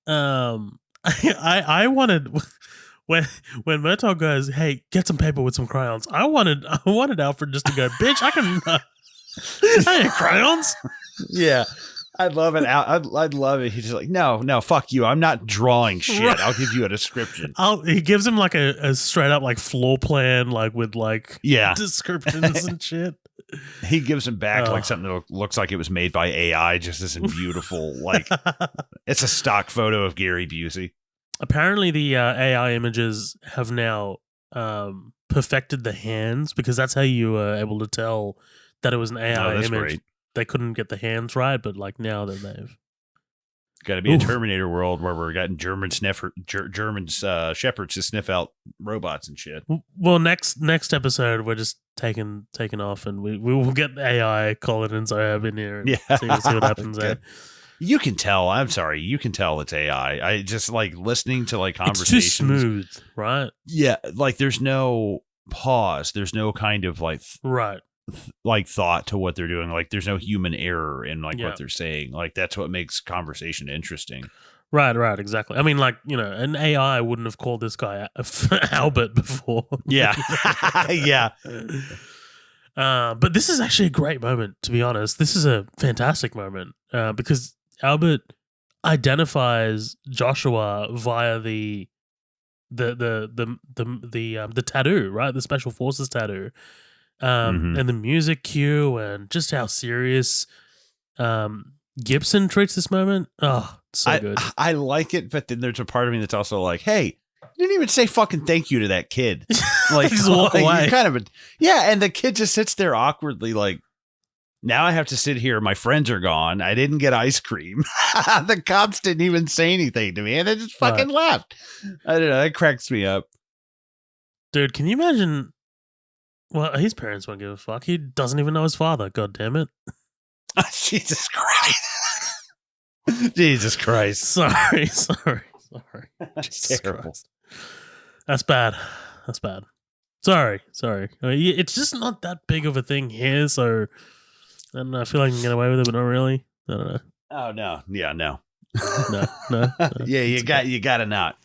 I wanted when Murtaugh goes, hey, get some paper with some crayons. I wanted Alfred just to go, bitch, I ain't crayons. Yeah. I'd love it. I'd love it. He's just like, no, fuck you. I'm not drawing shit. Right. I'll give you a description. He gives him like a straight up like floor plan, like with like descriptions and shit. He gives him back like something that looks like it was made by AI. Just this beautiful, like it's a stock photo of Gary Busey. Apparently, the AI images have now perfected the hands, because that's how you were able to tell that it was an AI image. Great. They couldn't get the hands right, but like now that they've got to be a Terminator world where we're getting German shepherds to sniff out robots and shit. Well, next episode we're just taking off, and we will get AI Colin and Zohab in here and see what happens there. You can tell. I'm sorry. You can tell it's AI. I just like listening to like conversations. It's too smooth, right? Yeah, like there's no pause. There's no kind of like like thought to what they're doing. Like there's no human error in like what they're saying. Like that's what makes conversation interesting. Right, exactly. I mean, like, you know, an AI wouldn't have called this guy Albert before. Yeah. Yeah. But this is actually a great moment, to be honest. This is a fantastic moment because Albert identifies Joshua via the tattoo, right? The Special Forces tattoo. And the music cue, and just how serious Gibson treats this moment. Oh, so good. I like it, but then there's a part of me that's also like, hey, you didn't even say fucking thank you to that kid. Like, just walk away. Kind of and the kid just sits there awkwardly like, now I have to sit here. My friends are gone. I didn't get ice cream. The cops didn't even say anything to me, and they just fucking left. I don't know. That cracks me up. Dude, can you imagine Well, his parents won't give a fuck. He doesn't even know his father. God damn it. Jesus Christ. Jesus Christ. Sorry. That's Jesus terrible. Christ. That's bad. Sorry. I mean, it's just not that big of a thing here, so I don't know. I feel like I can get away with it, but not really. I don't know. Oh, no. Yeah, no. No. Yeah, you got to not.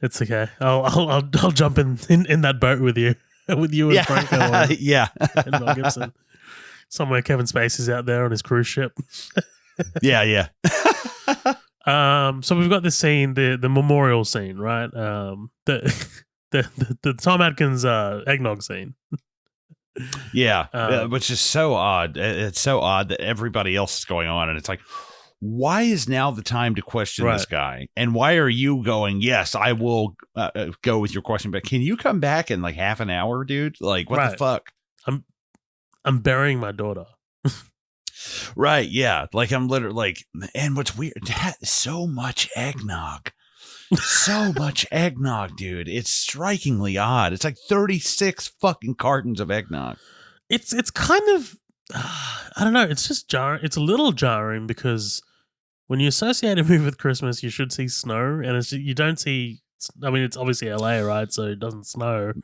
It's okay. I'll jump in that boat with you. With you and Franco and Mel Gibson. Somewhere Kevin Spacey's out there on his cruise ship. Yeah. So we've got this scene, the memorial scene, right? The Tom Atkins eggnog scene. Yeah, which is so odd. It's so odd that everybody else is going on, and it's like, why is now the time to question this guy? And why are you going, yes, I will go with your question, but can you come back in like half an hour, dude? Like, what the fuck? I'm burying my daughter. Right, yeah. Like, I'm literally like, and what's weird, so much eggnog. So much eggnog, dude. It's strikingly odd. It's like 36 fucking cartons of eggnog. It's kind of, I don't know. It's just jarring. It's a little jarring because when you associate a movie with Christmas, you should see snow, and you don't see. I mean, it's obviously LA, right? So it doesn't snow,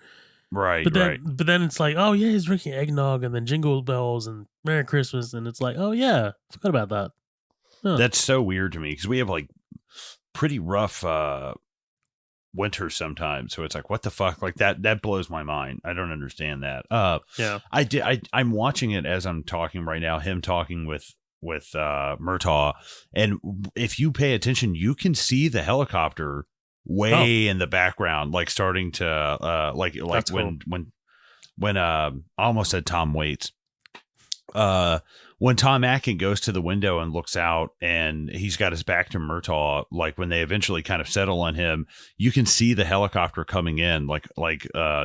right? But then it's like, oh yeah, he's drinking eggnog, and then Jingle Bells and Merry Christmas, and it's like, oh yeah, forgot about that. Huh. That's so weird to me because we have like pretty rough winter sometimes, so it's like, what the fuck? Like that blows my mind. I don't understand that. Yeah, I'm watching it as I'm talking right now. Him talking with Murtaugh, and if you pay attention, you can see the helicopter way in the background, like starting to like That's when cool. when I almost said Tom Waits. When Tom Atkins goes to the window and looks out, and he's got his back to Murtaugh, like when they eventually kind of settle on him, you can see the helicopter coming in, like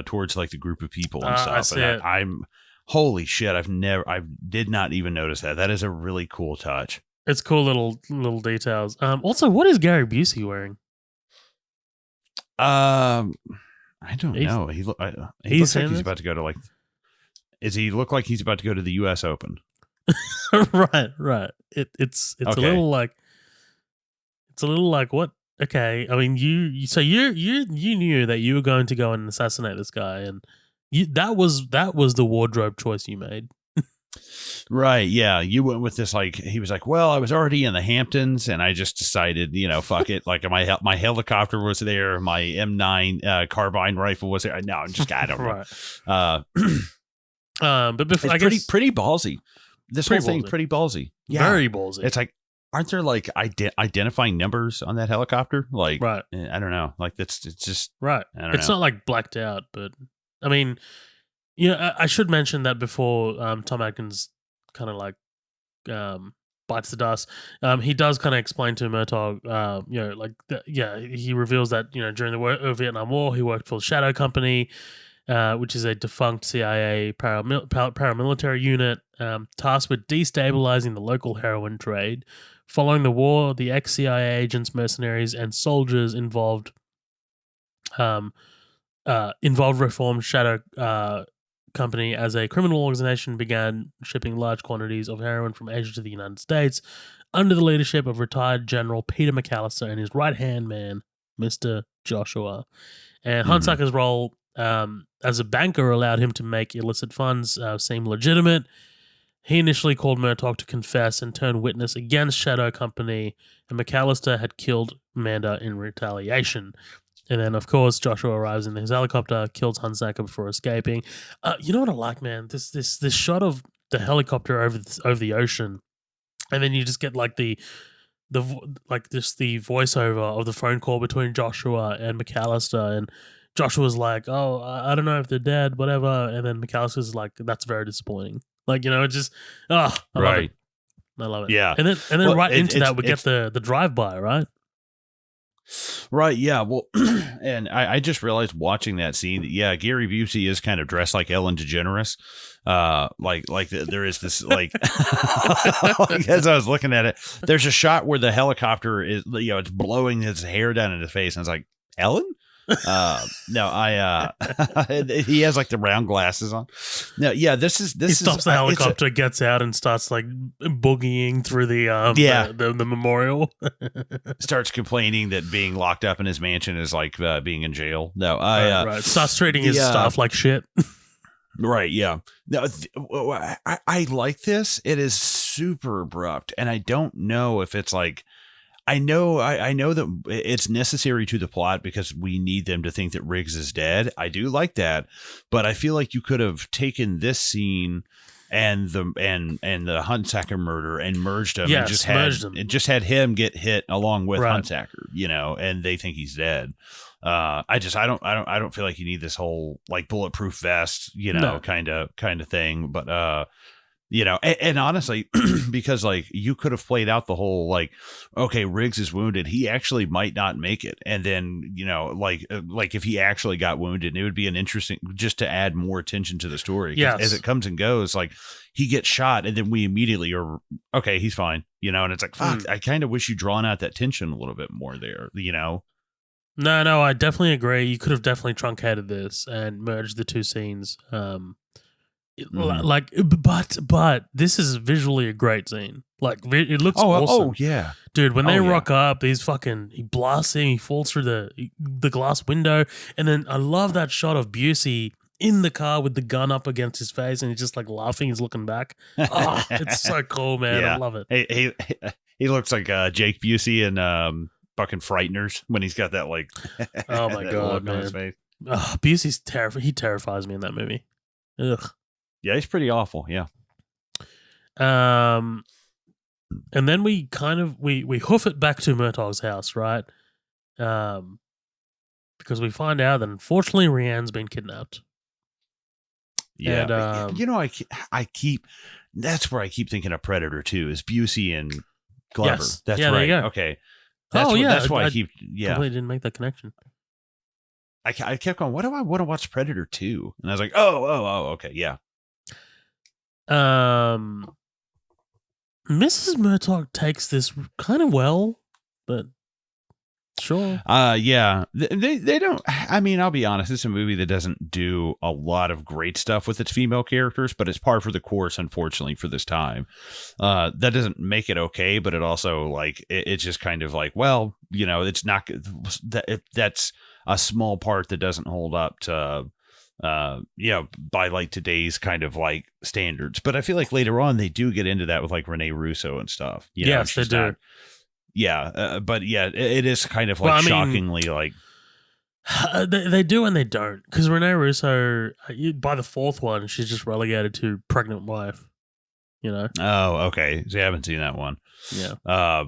towards like the group of people and stuff. I see it. I'm holy shit! I did not even notice that. That is a really cool touch. It's cool little details. Also, what is Gary Busey wearing? I don't know. He looks like he's about to go to like. Does he look like he's about to go to the U.S. Open? Right. It's okay. a little like what? Okay, I mean you knew that you were going to go and assassinate this guy, and that was the wardrobe choice you made. Right, yeah. You went with this, like, he was like, well, I was already in the Hamptons, and I just decided, fuck it. Like, my helicopter was there, my M9 carbine rifle was there. No, I'm just, I don't know. But before, it's I guess pretty ballsy. This whole thing, pretty ballsy. Yeah. Very ballsy. It's like, aren't there like identifying numbers on that helicopter? Like, right. I don't know. Like, it's just right. It's not like blacked out, but I mean, I should mention that before Tom Atkins kind of like bites the dust. He does kind of explain to Murtaugh, he reveals that during the Vietnam War he worked for the Shadow Company, which is a defunct CIA paramilitary unit tasked with destabilizing the local heroin trade. Following the war, the ex-CIA agents, mercenaries, and soldiers involved reformed Shadow Company as a criminal organization began shipping large quantities of heroin from Asia to the United States under the leadership of retired General Peter McAllister and his right-hand man, Mr. Joshua. And Hunsaker's role as a banker allowed him to make illicit funds seem legitimate. He initially called Murtaugh to confess and turn witness against Shadow Company, and McAllister had killed Amanda in retaliation. And then, of course, Joshua arrives in his helicopter, kills Hunsaker before escaping. You know what I like, man? This shot of the helicopter over the ocean, and then you just get like the voiceover of the phone call between Joshua and McAllister, and Joshua's like, "Oh, I don't know if they're dead, whatever," and then McAllister's like, "That's very disappointing." Like, it's just, I love it. I love it. Yeah, and then into that we get the drive-by, right? Right, yeah. Well, and I just realized watching that scene that, yeah, Gary Busey is kind of dressed like Ellen DeGeneres. There is this, like, as I was looking at it, there's a shot where the helicopter is, it's blowing his hair down in his face, and it's like, Ellen? No, he has like the round glasses on. No, yeah, this is He stops the helicopter, gets out, and starts like boogieing through the memorial. Starts complaining that being locked up in his mansion is like being in jail. No, right. Starts treating his staff like shit. Right, yeah. No, I like this. It is super abrupt, and I don't know if it's like I know that it's necessary to the plot because we need them to think that Riggs is dead. I do like that, but I feel like you could have taken this scene and the Huntsacker murder and merged them and just had him get hit along with Huntsacker, and they think he's dead. I don't feel like you need this whole like bulletproof vest, kind of thing, but and honestly, because like you could have played out the whole like, okay, Riggs is wounded, he actually might not make it, and then like if he actually got wounded, it would be an interesting just to add more attention to the story. Yes. As it comes and goes, like he gets shot, and then we immediately are okay, he's fine, and it's like fuck. I kind of wish you drawn out that tension a little bit more there, No, I definitely agree. You could have definitely truncated this and merged the two scenes. Like, but this is visually a great scene. Like, it looks awesome. Oh yeah, dude. When they rock up, he blasts him. He falls through the glass window, and then I love that shot of Busey in the car with the gun up against his face, and he's just like laughing. He's looking back. Oh, it's so cool, man. Yeah. I love it. He looks like Jake Busey and fucking Frighteners when he's got that like. Oh my god, man! On his face. Busey's terrifying. He terrifies me in that movie. Ugh. Yeah, he's pretty awful. Yeah. And then we kind of we hoof it back to Murtaugh's house, right? Because we find out that unfortunately Rianne's been kidnapped. Yeah, and, I keep that's where I keep thinking of Predator too. Is Busey and Glover? Yes. That's right. There you go. Okay. That's why I keep. Yeah, completely didn't make that connection. I kept going. What do I want to watch Predator 2? And I was like, oh, okay, yeah. Mrs. Murtaugh takes this kind of well, but sure. Yeah. They don't. I mean, I'll be honest. It's a movie that doesn't do a lot of great stuff with its female characters, but it's par for the course, unfortunately, for this time. That doesn't make it okay, but it also like it's just kind of like, well, it's not that's a small part that doesn't hold up to. By like today's kind of like standards, but I feel like later on they do get into that with like Rene Russo and stuff. Yes, they do. But yeah, it is kind of like shockingly like they do and they don't, because Rene Russo by the fourth one she's just relegated to pregnant wife. Oh, okay. So you haven't seen that one. Yeah.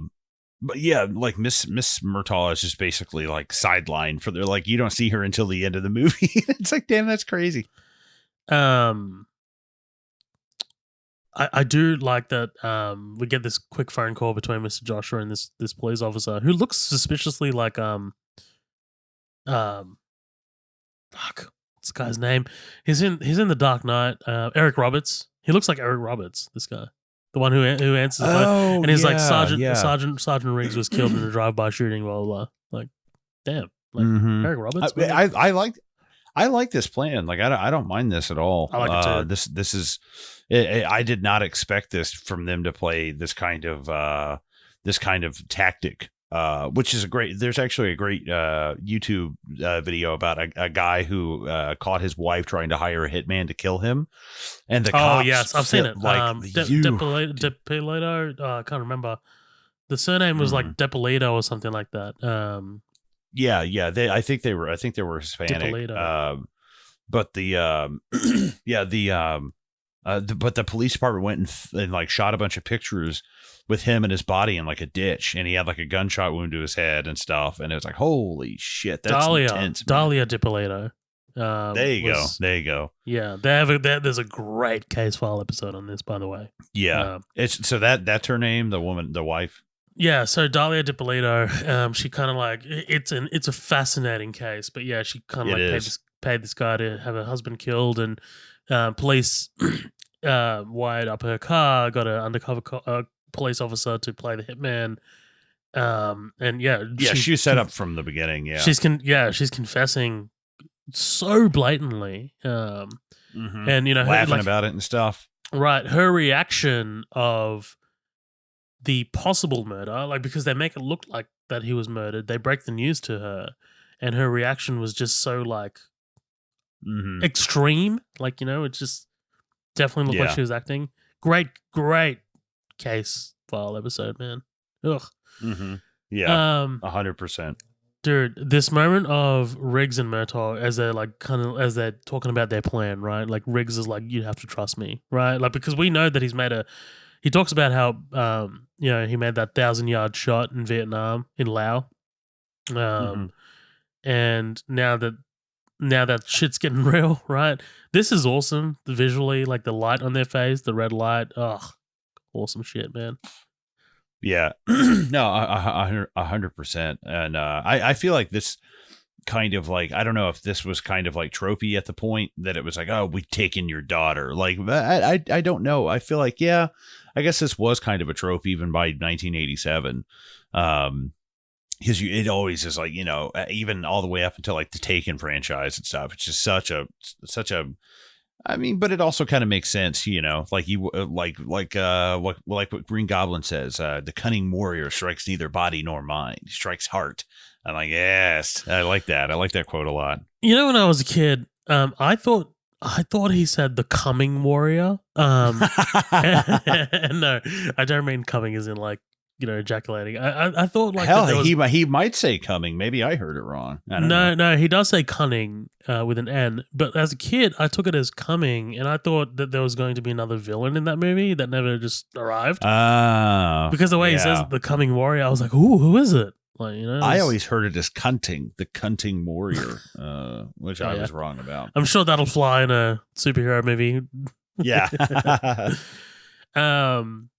But yeah, like Miss Murtaugh is just basically like sidelined for their like you don't see her until the end of the movie. It's like, damn, that's crazy. I do like that we get this quick phone call between Mr. Joshua and this police officer who looks suspiciously like fuck, what's this guy's name? He's in The Dark Knight. Eric Roberts. He looks like Eric Roberts, this guy. The one who answers the phone, and he's like, Sergeant Riggs was killed in a drive-by shooting, blah, blah, blah. Like, damn, like Eric Roberts. I like this plan. Like, I don't mind this at all. I like it too. This is. I did not expect this from them to play this kind of tactic. Which is there's actually a great YouTube video about a guy who caught his wife trying to hire a hitman to kill him, and the cops. Oh yes, I've seen it. Like Depolito. I can't remember. The surname was like Depolito or something like that. Yeah. I think they were Hispanic. But but the police department went and like shot a bunch of pictures with him and his body in like a ditch, and he had like a gunshot wound to his head and stuff, and it was like, holy shit, that's intense. Dahlia Depolito. There you go. Yeah, there's a great case file episode on this, by the way. Yeah, it's so that's her name, the woman, the wife. Yeah, so Dahlia Depolito, she kind of like it's a fascinating case, but yeah, she kind of like paid this guy to have her husband killed, and police wired up her car, got an undercover police officer to play the hitman, And yeah, she was set up from the beginning. Yeah, she's confessing so blatantly. And you know, laughing about it and stuff. Right, her reaction of the possible murder, like because they make it look like that he was murdered, they break the news to her, and her reaction was just so like extreme. Like, you know, it just definitely looked like she was acting. Great case file episode, man. Ugh. Yeah. 100%. Dude, this moment of Riggs and Murtaugh as they're like as they're talking about their plan, right? Like Riggs is like, you have to trust me, right? Like, because we know that he talks about how you know, he made that 1,000-yard shot in Vietnam, in Laos. And now that shit's getting real, right? This is awesome visually, like the light on their face, the red light. Ugh, awesome shit, man. Yeah, no, 100%. And I feel like this kind of like, I don't know if this was kind of like tropey at the point that it was like, oh, we taken your daughter. Like, I don't know. I feel like, yeah, I guess this was kind of a trope even by 1987. Because it always is like, you know, even all the way up until like the Taken franchise and stuff. It's just such a, I mean, but it also kind of makes sense, you know, like what Green Goblin says, the cunning warrior strikes neither body nor mind, he strikes heart. I'm like, yes, I like that. I like that quote a lot. You know, when I was a kid, I thought he said the coming warrior. No, I don't mean coming as in like, you know, ejaculating. I thought like, hell, he might say coming. Maybe I heard it wrong. I don't know. No, he does say cunning with an N. But as a kid, I took it as coming, and I thought that there was going to be another villain in that movie that never just arrived. Because the way he says the coming warrior, I was like, ooh, who is it? Like, you know, I always heard it as cunting, the cunting warrior, which I was wrong about. I'm sure that'll fly in a superhero movie. Yeah.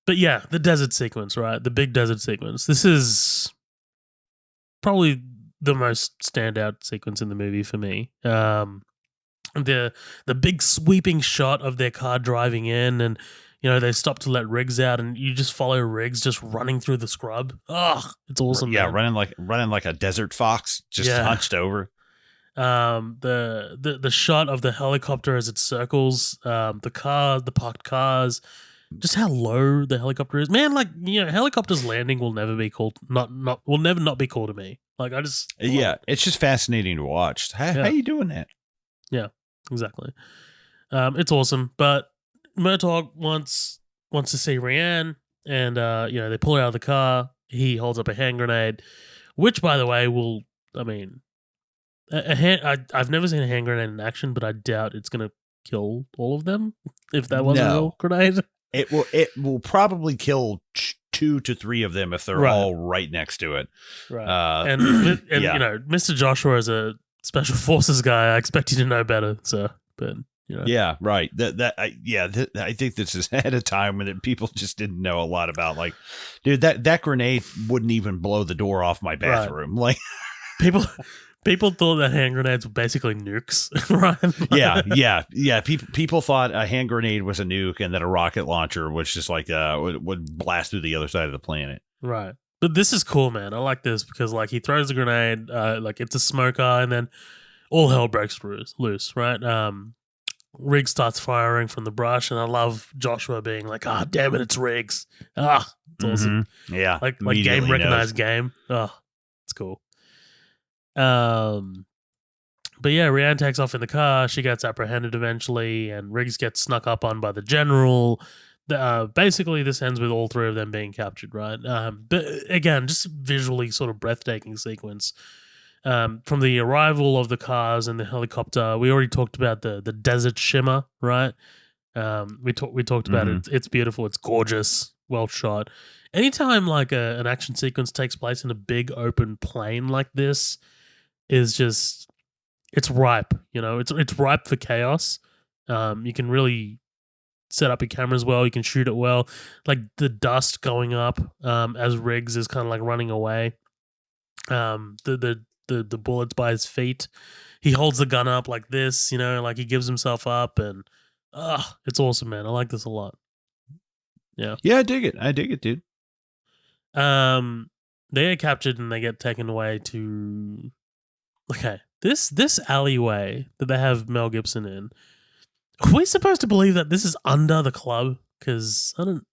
But yeah, the desert sequence, right? The big desert sequence. This is probably the most standout sequence in the movie for me. The big sweeping shot of their car driving in, and you know, they stop to let Riggs out, and you just follow Riggs just running through the scrub. Oh, it's awesome. Yeah, man. running like a desert fox, just hunched over. The shot of the helicopter as it circles, the parked cars, just how low the helicopter is, man. Like, you know, helicopters landing will never be called will never not be cool to me. Like, I just it's just fascinating to watch. How you doing that? Yeah, exactly. It's awesome, but Murtaugh wants to see Rianne, and you know, they pull her out of the car. He holds up a hand grenade, which, by the way, I've never seen a hand grenade in action, but I doubt it's gonna kill all of them if that was a real grenade. It will probably kill 2 to 3 of them if they're all right next to it. Right. And you know, Mr. Joshua is a special forces guy. I expect you to know better. So, but you know. Yeah, right. I think this is at a time when people just didn't know a lot about. Like, dude, that grenade wouldn't even blow the door off my bathroom. Like, People thought that hand grenades were basically nukes, right? Yeah. People thought a hand grenade was a nuke, and that a rocket launcher was just like would blast through the other side of the planet. Right. But this is cool, man. I like this because like he throws the grenade, like it's a smoker, and then all hell breaks loose, right? Riggs starts firing from the brush, and I love Joshua being like, "Ah, damn it, it's Riggs! Ah, it's awesome." Yeah, like game recognized game. Oh, it's cool. But yeah, Rianne takes off in the car. She gets apprehended eventually, and Riggs gets snuck up on by the general. Basically, this ends with all 3 of them being captured, right? But again, just visually sort of breathtaking sequence. From the arrival of the cars and the helicopter, we already talked about the desert shimmer, right? We talked about it. It's beautiful. It's gorgeous. Well shot. Anytime like an action sequence takes place in a big open plain like this, is just, it's ripe. You know, it's ripe for chaos. You can really set up your cameras well. You can shoot it well. Like the dust going up as Riggs is kind of like running away. The bullets by his feet. He holds the gun up like this, you know, like he gives himself up, and it's awesome, man. I like this a lot. Yeah. Yeah, I dig it, dude. They get captured and they get taken away to. Okay, this alleyway that they have Mel Gibson in. Are we supposed to believe that this is under the club? Because I don't.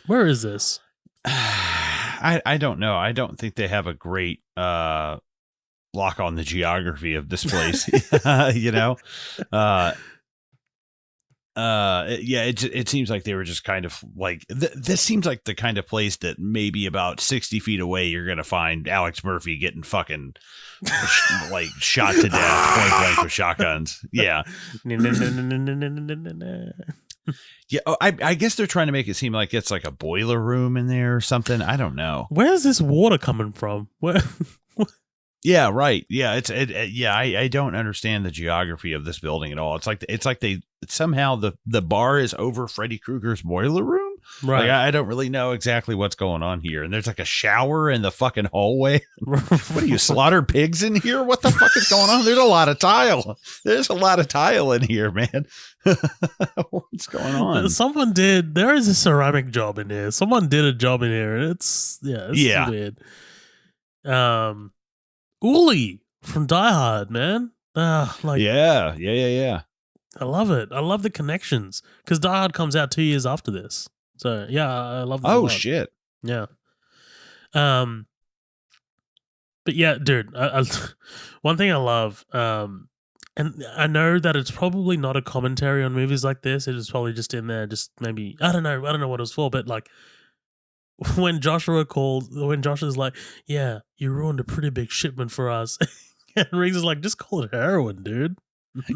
Where is this? I don't know. I don't think they have a great lock on the geography of this place. You know, yeah. It seems like they were just kind of like this seems like the kind of place that maybe about 60 feet away you're gonna find Alex Murphy getting fucking like shot to death point blank with shotguns. Yeah. Yeah, I guess they're trying to make it seem like it's like a boiler room in there or something. I don't know. Where's this water coming from? Where? Yeah, right. Yeah, yeah. I don't understand the geography of this building at all. It's like they somehow the bar is over Freddy Krueger's boiler room. Right. Like, I don't really know exactly what's going on here. And there's like a shower in the fucking hallway. What do you slaughter pigs in here? What the fuck is going on? There's a lot of tile. There's a lot of tile in here, man. What's going on? Someone did. There is a ceramic job in here. Someone did a job in here. It's weird. Uli from Die Hard, man. Yeah. I love it. I love the connections because Die Hard comes out 2 years after this. So yeah, I love that. Oh shit. Yeah. But yeah, dude. One thing I love, and I know that it's probably not a commentary on movies like this. It was probably just in there, just maybe I don't know what it was for, but like when Josh is like, "Yeah, you ruined a pretty big shipment for us," and Riggs is like, "Just call it heroin, dude."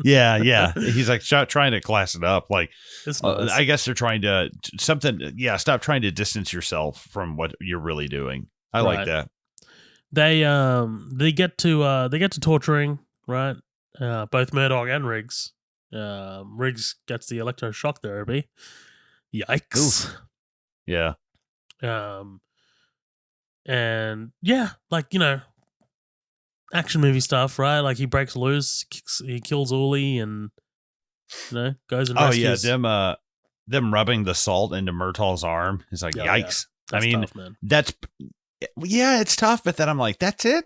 Yeah. He's like trying to class it up. Like, nice. I guess they're trying to something. Yeah, stop trying to distance yourself from what you're really doing. I like that. They get to torturing, right? Both Murtaugh and Riggs. Riggs gets the electroshock therapy. Yikes. Oof. Yeah. And yeah, like, you know, action movie stuff, right? Like he breaks loose, he kills Uli, and you know goes and rescues. Oh yeah, them rubbing the salt into Murtaugh's arm is like yikes. Yeah. I mean, tough, man. It's tough, but then I'm like, that's it.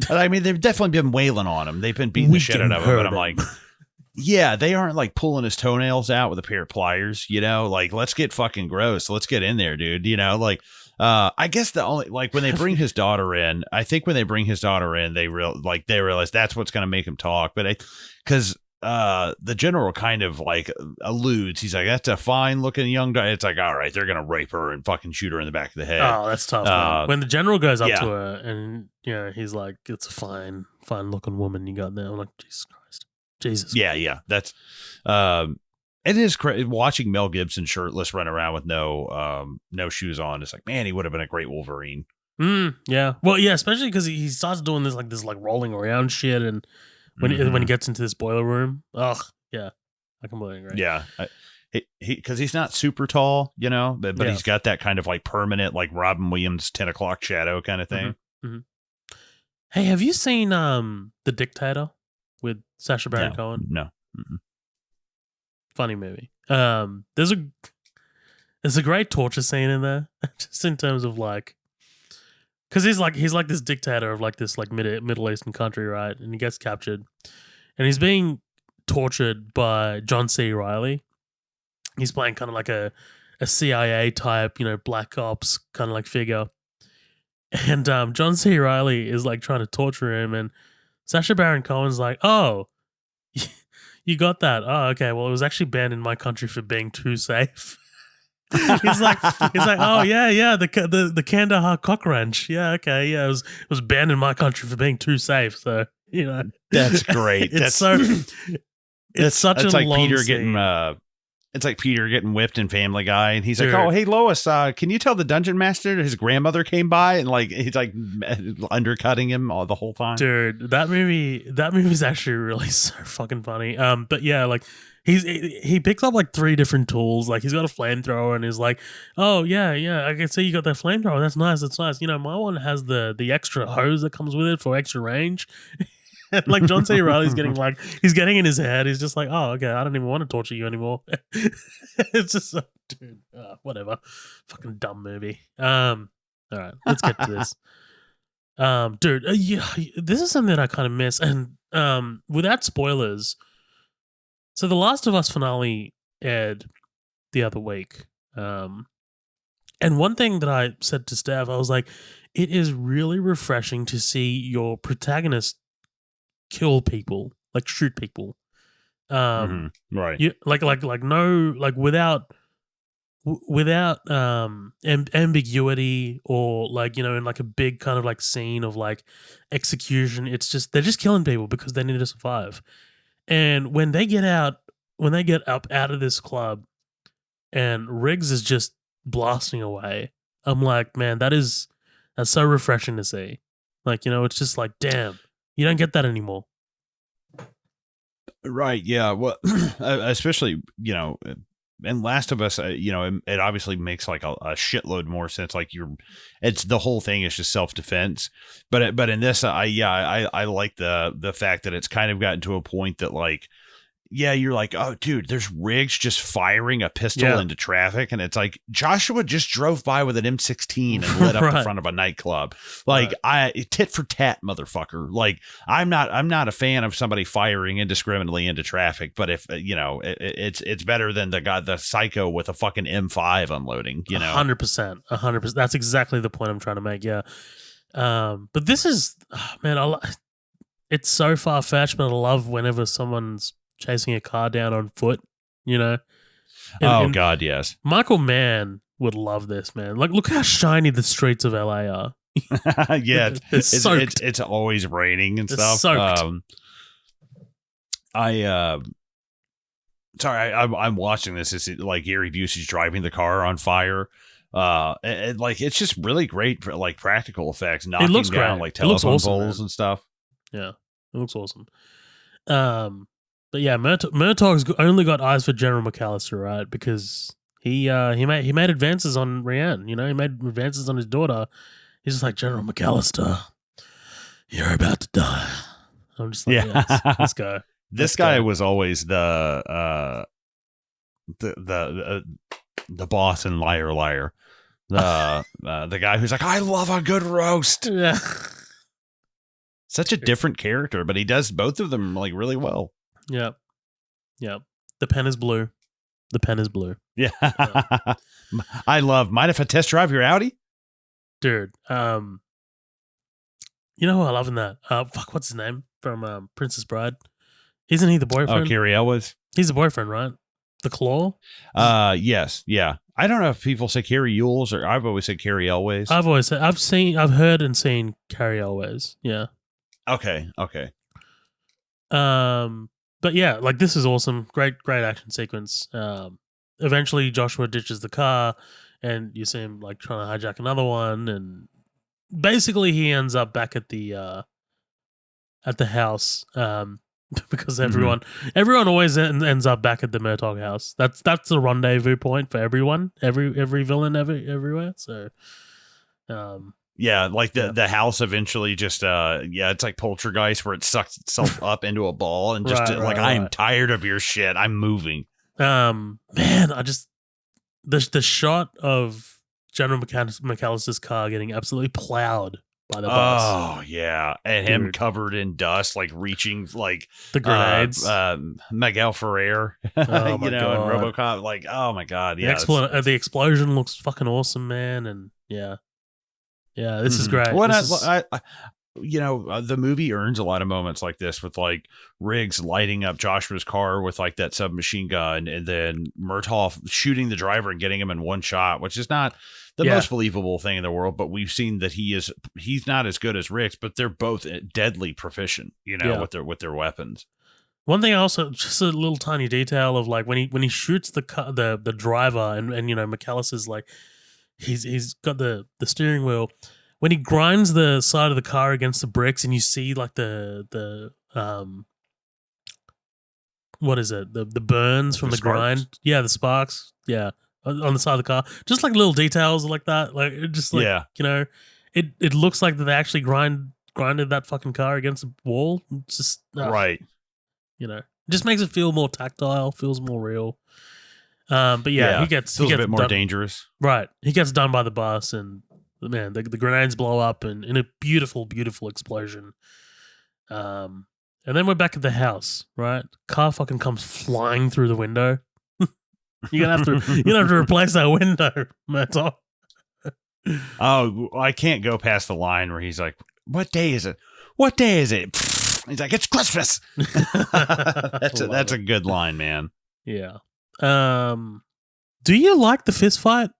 I mean, they've definitely been wailing on him. They've been beating the shit out of him, but I'm like, yeah, they aren't like pulling his toenails out with a pair of pliers, you know, like let's get fucking gross. Let's get in there, dude. You know, like, I guess the only, like when they bring his daughter in, I think when they bring his daughter in, they realize that's what's going to make him talk. But because the general kind of like alludes, he's like, that's a fine looking young guy. It's like, all right, they're going to rape her and fucking shoot her in the back of the head. Oh, that's tough, man. When the general goes up to her and, you know, he's like, it's a fine looking woman you got there. I'm like, Jesus Christ. Jesus. Yeah. That's, it is crazy watching Mel Gibson shirtless run around with no shoes on. It's like, man, he would have been a great Wolverine. Yeah. Well, yeah, especially because he starts doing this rolling around shit, and when he gets into this boiler room, yeah, I completely agree. Yeah, because he's not super tall, you know, but he's got that kind of like permanent, like Robin Williams 10 o'clock shadow kind of thing. Mm-hmm. Hey, have you seen The Dictator with Sacha Baron Cohen? No. Mm-mm. Funny movie. There's a great torture scene in there, just in terms of like, because he's like this dictator of like this like Middle Eastern country, right? And he gets captured, and he's being tortured by John C. Reilly. He's playing kind of like a CIA type, you know, black ops kind of like figure, and John C. Reilly is like trying to torture him, and Sacha Baron Cohen's like, oh. You got that? Oh, okay. Well, it was actually banned in my country for being too safe. he's like, oh yeah, the Kandahar cock wrench. Yeah, okay, yeah, it was banned in my country for being too safe. So you know, that's great. It's such a like long Peter scene. It's like Peter getting whipped in Family Guy, and he's like, "Oh, hey Lois, can you tell the dungeon master his grandmother came by?" And like he's like undercutting him the whole time. Dude, that movie's actually really so fucking funny. But yeah, like he picks up like 3 different tools. Like he's got a flamethrower, and he's like, "Oh yeah, I can see you got that flamethrower. That's nice. You know, my one has the extra hose that comes with it for extra range." And like John C. Reilly's he's getting in his head. He's just like, oh, okay, I don't even want to torture you anymore. It's just, dude, whatever. Fucking dumb movie. All right, let's get to this. Dude, yeah, this is something that I kind of miss, and without spoilers. So the Last of Us finale aired the other week, and one thing that I said to Steph, I was like, it is really refreshing to see your protagonist kill people, like shoot people. Right. You like no, like without ambiguity, or like, you know, in like a big kind of like scene of like execution. It's just they're just killing people because they need to survive. And when they get up out of this club and Riggs is just blasting away, I'm like, man, that's so refreshing to see. Like, you know, it's just like, damn, you don't get that anymore. Right. Yeah. Well, especially, you know, and Last of Us, you know, it obviously makes like a shitload more sense. Like it's the whole thing is just self-defense. But in this, I like the fact that it's kind of gotten to a point that like, yeah, you're like, oh, dude, there's Riggs just firing a pistol into traffic. And it's like Joshua just drove by with an M16 and lit up the front of a nightclub. Like, tit for tat, motherfucker. Like, I'm not a fan of somebody firing indiscriminately into traffic. But if, you know, it's better than the psycho with a fucking M5 unloading, you know? 100%. That's exactly the point I'm trying to make. Yeah. But this is, man, it's so far fetched, but I love whenever someone's chasing a car down on foot, you know. And God, yes. Michael Mann would love this, man. Like, look how shiny the streets of LA are. Yeah, it's it's always raining and stuff. Soaked. I'm watching this. It's like Gary Busey's driving the car on fire. And like it's just really great for like practical effects, knocking down great. Like telephone awesome, poles man. and stuff. Yeah, it looks awesome. But yeah, Murtaugh's only got eyes for General McAllister, right? Because he made advances on Rianne. You know, he made advances on his daughter. He's just like, General McAllister, you're about to die. I'm just like, yeah, let's go. This guy was always the boss in Liar Liar. The guy who's like, I love a good roast. Yeah. Such a different character, but he does both of them like really well. Yep. The pen is blue. Yeah. I love. Mind if I test drive your Audi? Dude, you know who I love in that? What's his name from Princess Bride? Isn't he the boyfriend? Oh, Cary Elwes. He's the boyfriend, right? The Claw. Yes, yeah. I don't know if people say Cary Elwes or I've always said Cary Elwes. I've heard and seen Cary Elwes. Yeah. Okay. But yeah, like this is awesome. Great action sequence. Eventually Joshua ditches the car and you see him like trying to hijack another one, and basically he ends up back at the house. Because everyone always ends up back at the Murtaugh house. That's the rendezvous point for everyone, every villain everywhere. So, yeah, like the house eventually just it's like Poltergeist where it sucks itself up into a ball and just I'm tired of your shit. I'm moving. Man, I just the shot of General McAllister's car getting absolutely plowed by the bus. Oh yeah, and him covered in dust, like reaching like the grenades. Miguel Ferrer, oh my God. And RoboCop. Like, oh my God, yeah. The explosion looks fucking awesome, man, and yeah, this is great. Well, the movie earns a lot of moments like this with like Riggs lighting up Joshua's car with like that submachine gun, and then Murtaugh shooting the driver and getting him in one shot, which is not the most believable thing in the world, but we've seen that he's not as good as Riggs, but they're both deadly proficient, with their weapons. One thing also, just a little tiny detail of like when he shoots the driver and McAllister's like he's got the steering wheel. When he grinds the side of the car against the bricks and you see like the what is it? The burns from the grind. Yeah, the sparks. Yeah. On the side of the car. Just like little details like that. Like it just like it looks like that they actually grinded that fucking car against the wall. It's just right. Just makes it feel more tactile, feels more real. But he gets a bit more dangerous. Right. He gets done by the bus and man, the grenades blow up in a beautiful, beautiful explosion. And then we're back at the house, right? Car fucking comes flying through the window. You're gonna have to replace that window, Murtaugh. Oh, I can't go past the line where he's like, "What day is it? What day is it?" He's like, "It's Christmas." That's a good line, man. Yeah. Do you like the fist fight?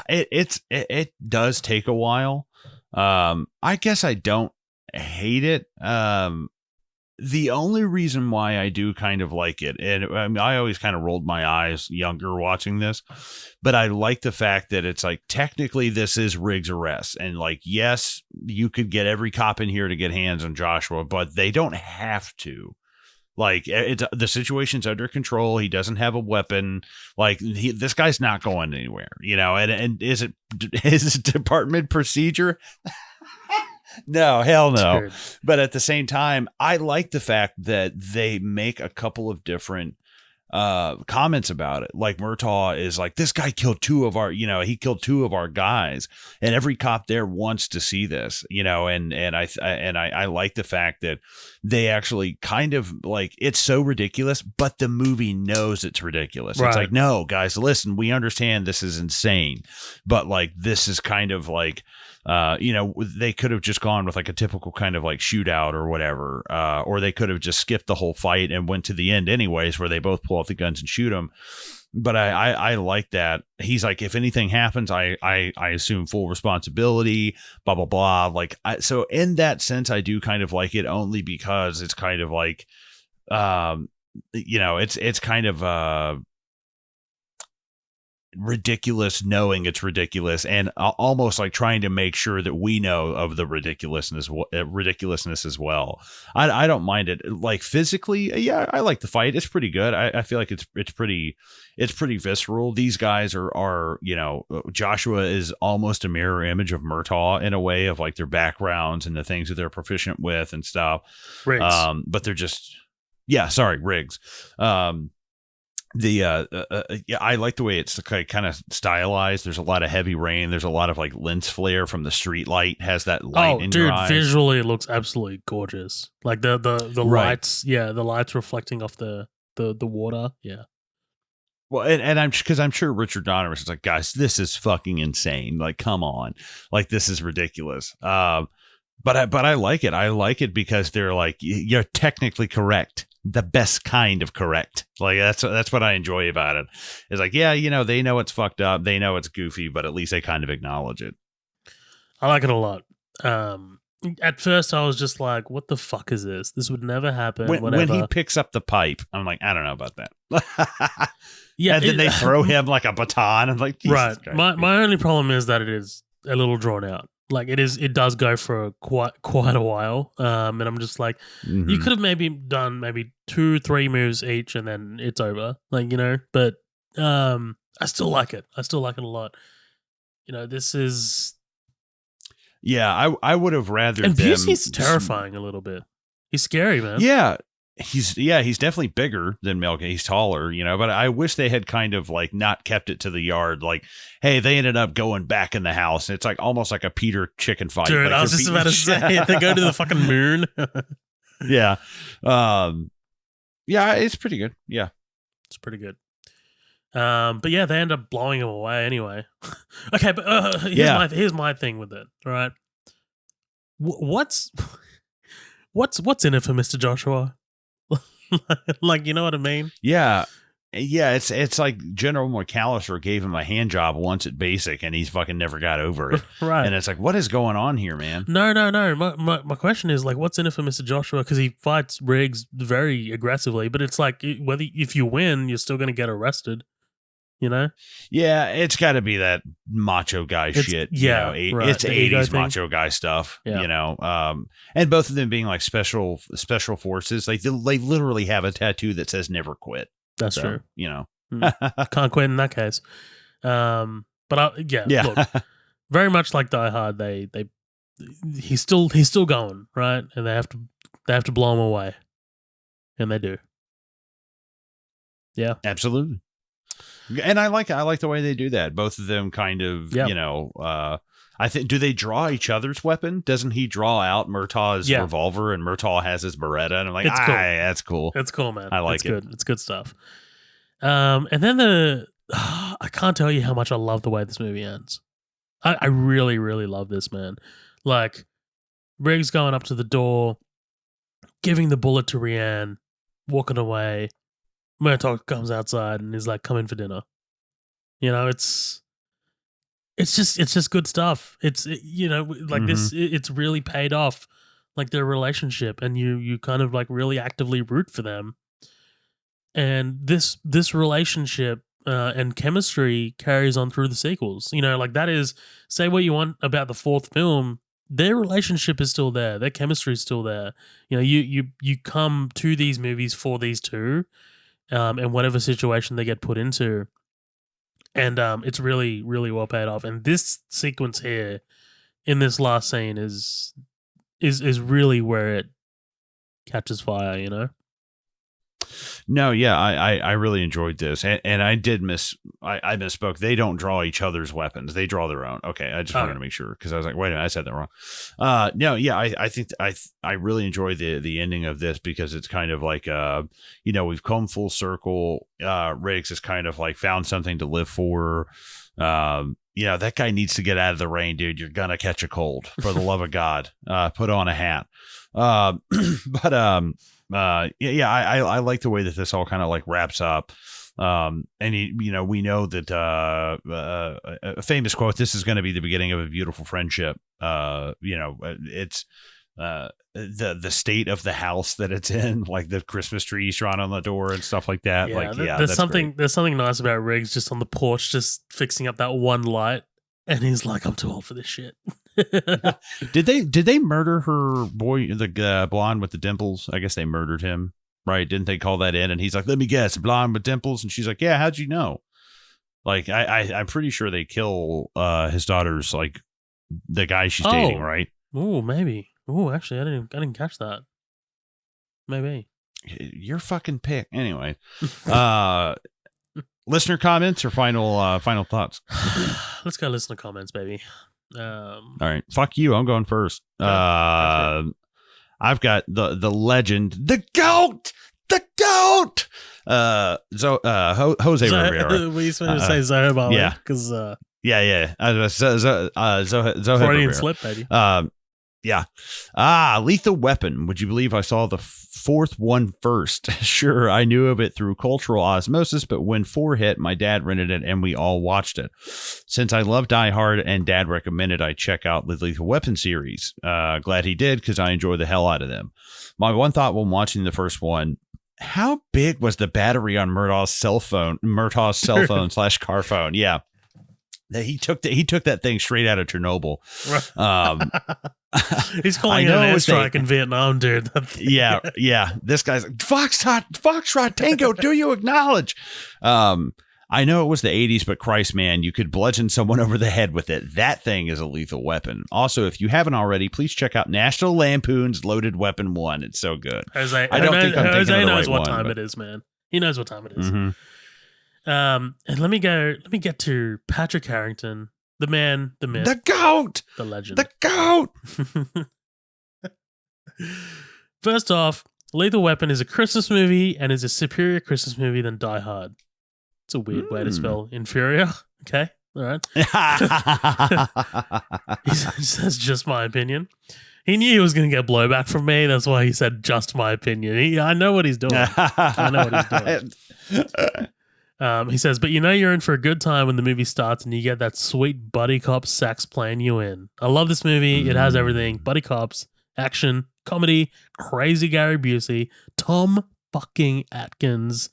It does take a while. I guess I don't hate it. The only reason why I do kind of like it, and I mean, I always kind of rolled my eyes younger watching this, but I like the fact that it's like, technically this is Riggs' arrest. And like, yes, you could get every cop in here to get hands on Joshua, but they don't have to. Like, the situation's under control. He doesn't have a weapon. Like, this guy's not going anywhere, you know. And is it department procedure? No, hell no. Dude. But at the same time, I like the fact that they make a couple of different comments about it. Like, Murtaugh is like, this guy killed he killed two of our guys, and every cop there wants to see this, you know. And I like the fact that they actually kind of like, it's so ridiculous, but the movie knows it's ridiculous. Right. It's like, no, guys, listen, we understand this is insane, but like, this is kind of like, they could have just gone with like a typical kind of like shootout or whatever, or they could have just skipped the whole fight and went to the end anyways, where they both pull out the guns and shoot him. But I like that. He's like, if anything happens, I assume full responsibility, blah, blah, blah. Like, so in that sense, I do kind of like it, only because it's kind of like, it's kind of, ridiculous knowing it's ridiculous, and almost like trying to make sure that we know of the ridiculousness as well. I don't mind it. Like, physically, yeah, I like the fight. It's pretty good. I feel like it's pretty visceral. These guys are Joshua is almost a mirror image of Murtaugh in a way, of like their backgrounds and the things that they're proficient with and stuff. Riggs. But they're just, Riggs. I like the way it's kind of stylized. There's a lot of heavy rain. There's a lot of like lens flare from the street light. Has that light in your eyes. Visually it looks absolutely gorgeous. Like the Right. lights, the lights reflecting off the water. Yeah. Well, and I'm sure Richard Donner is like, guys, this is fucking insane. Like, come on, like, this is ridiculous. But I like it. I like it because they're like, you're technically correct. The best kind of correct. Like, that's what I enjoy about it. It's like, they know it's fucked up. They know it's goofy, but at least they kind of acknowledge it. I like it a lot. At first I was just like, what the fuck is this? This would never happen. When he picks up the pipe, I'm like, I don't know about that. Yeah. And then they throw him like a baton. I'm like, Jesus right. Christ. My only problem is that it is a little drawn out. Like, it does go for quite a while. And I'm just like, you could have maybe done 2-3 moves each and then it's over. Like, but I still like it. I still like it a lot. This is. Yeah, I would have rather. And Busey's terrifying a little bit. He's scary, man. Yeah. He's definitely bigger than Melga. He's taller, but I wish they had kind of like not kept it to the yard. Like, hey, they ended up going back in the house. And it's like almost like a Peter chicken fight. Dude, like, I was just about to say, they go to the fucking moon. Yeah. Yeah, it's pretty good. Yeah. It's pretty good. But yeah, they end up blowing him away anyway. Okay, but here's my thing with it. All right. What's in it for Mr. Joshua? Like, you know what I mean? Yeah. Yeah, it's like General McAllister gave him a hand job once at basic, and he's fucking never got over it. Right. And it's like, what is going on here, man? No. My question is, like, what's in it for Mr. Joshua? Because he fights Riggs very aggressively, but it's like, if you win, you're still going to get arrested. Yeah, it's got to be that macho guy shit. Yeah, right. It's The 80s macho guy stuff. Yeah. And both of them being like special forces. Like, they literally have a tattoo that says "never quit." That's true. Can't quit in that case. But look, very much like Die Hard, he's still going, right, and they have to blow him away, and they do. Yeah, absolutely. And I like the way they do that. Both of them kind of, Yep. you know, I think, do they draw each other's weapon? Doesn't he draw out Murtaugh's revolver and Murtaugh has his Beretta? And I'm like, It's cool. That's cool. It's cool, man. I like it's it. Good. It's good stuff. And then I can't tell you how much I love the way this movie ends. I really, really love this, man. Like, Riggs going up to the door, giving the bullet to Rianne, walking away. Murtaugh comes outside and is like, "Come in for dinner." You know, it's just good stuff. It's it's really paid off, like their relationship, and you kind of like really actively root for them. And this relationship and chemistry carries on through the sequels. You know, like that is, say what you want about the fourth film, their relationship is still there. Their chemistry is still there. You know, you come to these movies for these two, and whatever situation they get put into, and it's really, really well paid off. And this sequence here in this last scene is really where it catches fire. You know. No, yeah, I really enjoyed this, and I did I misspoke. They don't draw each other's weapons; they draw their own. Okay, I just wanted to make sure because I was like, wait a minute, I said that wrong. No, yeah, I think I really enjoy the ending of this because it's kind of like you know, we've come full circle. Riggs has kind of like found something to live for. You know, that guy needs to get out of the rain, dude. You're gonna catch a cold. For the love of God, put on a hat. I like the way that this all kind of like wraps up. And you know, we know that a famous quote, this is going to be the beginning of a beautiful friendship. You know, it's the state of the house that it's in, like the Christmas trees drawn on the door and stuff like that. There's something nice about Riggs just on the porch, just fixing up that one light, and he's like, "I'm too old for this shit." Did they murder her boy, the blonde with the dimples? I guess they murdered him, right? Didn't they call that in? And he's like, "Let me guess, blonde with dimples." And she's like, "Yeah, how'd you know?" Like, I'm pretty sure they kill his daughter's, like, the guy she's dating, right? Oh, maybe. Oh, actually, I didn't catch that. Maybe. Your fucking pick. Anyway, listener comments or final thoughts? Let's go listener comments, baby. All right, fuck you. I'm going first. I've got the legend, the goat. Jose Rivera. We used to say Zoho, yeah, because Zoho slip, baby. Yeah. Lethal Weapon. Would you believe I saw the fourth one first? Sure, I knew of it through cultural osmosis, but when 4 hit, my dad rented it and we all watched it. Since I love Die Hard and dad recommended I check out the Lethal Weapon series. Glad he did because I enjoy the hell out of them. My one thought when watching the first one, how big was the battery on Murtaugh's cell phone / car phone? Yeah. He took that thing straight out of Chernobyl. He's calling it an airstrike in Vietnam, dude. Yeah. This guy's like, Foxtrot Tango, do you acknowledge? I know it was the 80s, but Christ, man, you could bludgeon someone over the head with it. That thing is a lethal weapon. Also, if you haven't already, please check out National Lampoon's Loaded Weapon 1. It's so good. Jose knows what time it is, man. He knows what time it is. Mm-hmm. And let me get to Patrick Harrington, the man, the myth, the goat, the legend, the goat. First off, Lethal Weapon is a Christmas movie and is a superior Christmas movie than Die Hard. It's a weird way to spell inferior. Okay, all right. He says just my opinion. He knew he was going to get blowback from me. That's why he said just my opinion. I know what he's doing. He says, but you know you're in for a good time when the movie starts and you get that sweet buddy cop sax playing you in. I love this movie. It has everything. Buddy cops, action, comedy, crazy Gary Busey, Tom fucking Atkins,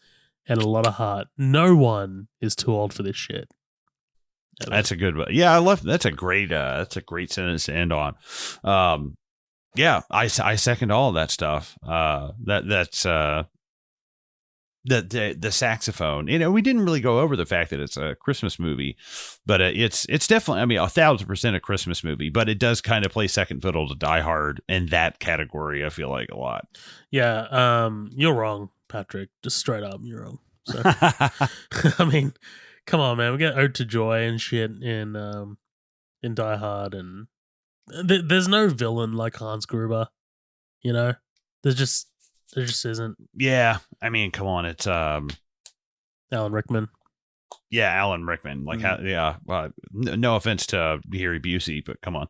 and a lot of heart. No one is too old for this shit. That's a good one. Yeah, I love that's a great sentence to end on. Yeah, I second all of that stuff. That's the saxophone. You know, we didn't really go over the fact that it's a Christmas movie, but it's definitely, I mean, 1,000% a Christmas movie, but it does kind of play second fiddle to Die Hard in that category. I feel like a lot. Yeah. You're wrong, Patrick. Just straight up, you're wrong. So I mean, come on, man, we get Ode to Joy and shit in Die Hard, and there's no villain like Hans Gruber. You know, there just isn't. Yeah, I mean, come on, it's Alan Rickman. Yeah, Alan Rickman. Like, no offense to Gary Busey, but come on.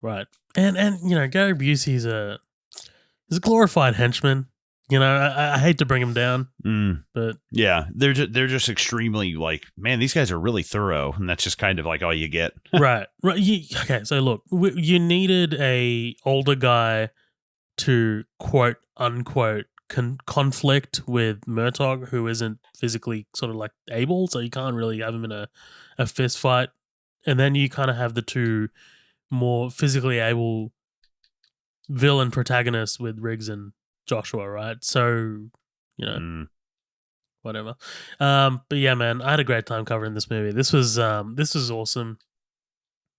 Right, and you know, Gary Busey's a glorified henchman. You know, I hate to bring him down, but yeah, they're just extremely like, man, these guys are really thorough, and that's just kind of like all you get. right. Okay, so look, you needed a older guy to quote unquote conflict with Murtaugh, who isn't physically sort of like able, so you can't really have him in a fist fight, and then you kind of have the two more physically able villain protagonists with Riggs and Joshua, right? So, you know, whatever. But yeah, man, I had a great time covering this movie. This was awesome.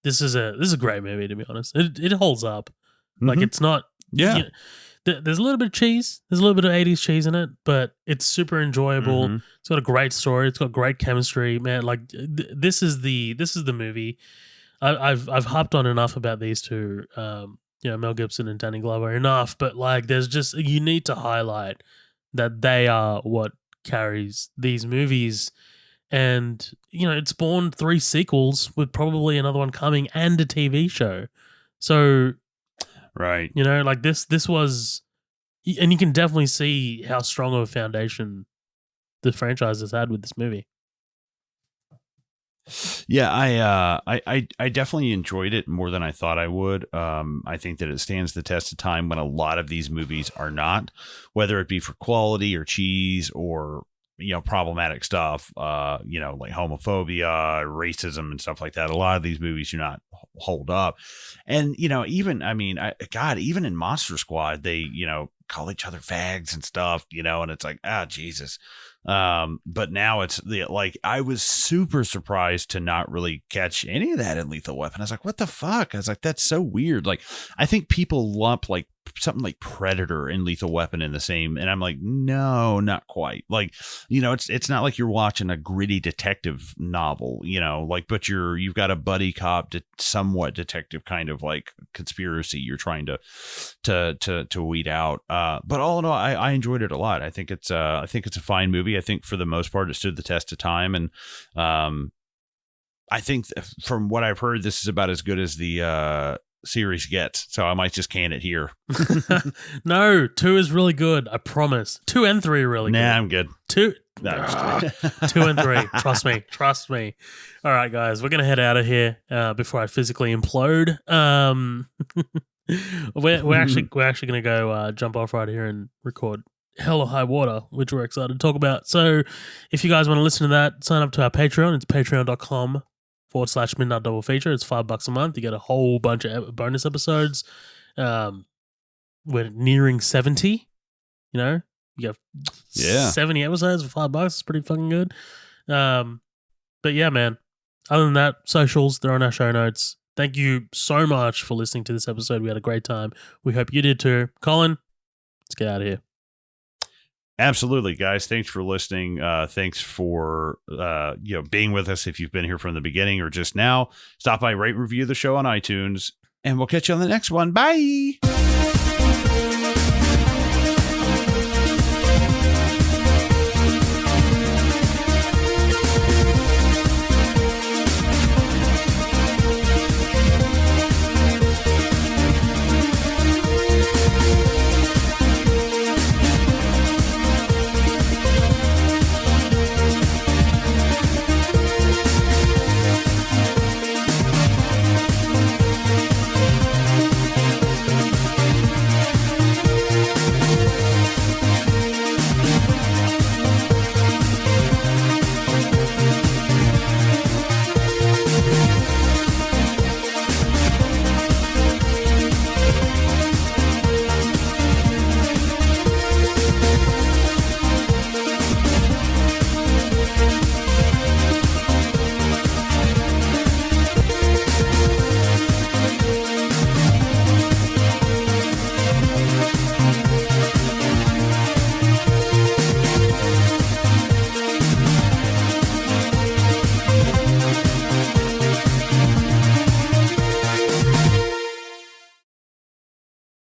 This is a great movie, to be honest. It holds up. Like, it's not. Yeah. You know, there's a little bit of cheese. There's a little bit of 80s cheese in it, but it's super enjoyable. It's got a great story. It's got great chemistry, man. Like, this is the movie. I've harped on enough about these two. You know, Mel Gibson and Danny Glover enough, but like, there's just, you need to highlight that they are what carries these movies. And, you know, it spawned 3 sequels with probably another one coming and a TV show. So, right. You know, like this was, and you can definitely see how strong of a foundation the franchise has had with this movie. Yeah, I definitely enjoyed it more than I thought I would. I think that it stands the test of time when a lot of these movies are not, whether it be for quality or cheese or, you know, problematic stuff, you know, like homophobia, racism and stuff like that. A lot of these movies do not hold up. And, you know, even, I mean, even in Monster Squad, they, you know, call each other fags and stuff, you know, and it's like, Jesus. But now it's like, I was super surprised to not really catch any of that in Lethal Weapon. I was like, what the fuck? I was like, that's so weird. Like, I think people lump like something like Predator and Lethal Weapon in the same, and I'm like, no, not quite. Like, you know, it's not like you're watching a gritty detective novel, you know, like, but you've got a buddy cop somewhat detective kind of like conspiracy you're trying to weed out. But all in all, I enjoyed it a lot. I think it's a fine movie. I think for the most part it stood the test of time, and I think from what I've heard, this is about as good as the series gets, so I might just can it here. No, 2 is really good, I promise. 2 and 3 are really good. Nah, I'm good. 2 2 and 3, trust me. All right, guys, we're gonna head out of here before I physically implode. We're actually gonna go jump off right here and record Hell or High Water, which we're excited to talk about. So if you guys want to listen to that, sign up to our Patreon. It's patreon.com/Midnight Double Feature. It's $5 a month. You get a whole bunch of bonus episodes. We're nearing 70. You know, you have 70 episodes for $5. It's pretty fucking good. But yeah, man. Other than that, socials, they're on our show notes. Thank you so much for listening to this episode. We had a great time. We hope you did too. Colin, let's get out of here. Absolutely, guys. Thanks for listening. Thanks for being with us. If you've been here from the beginning or just now, stop by, rate, review the show on iTunes, and we'll catch you on the next one. Bye.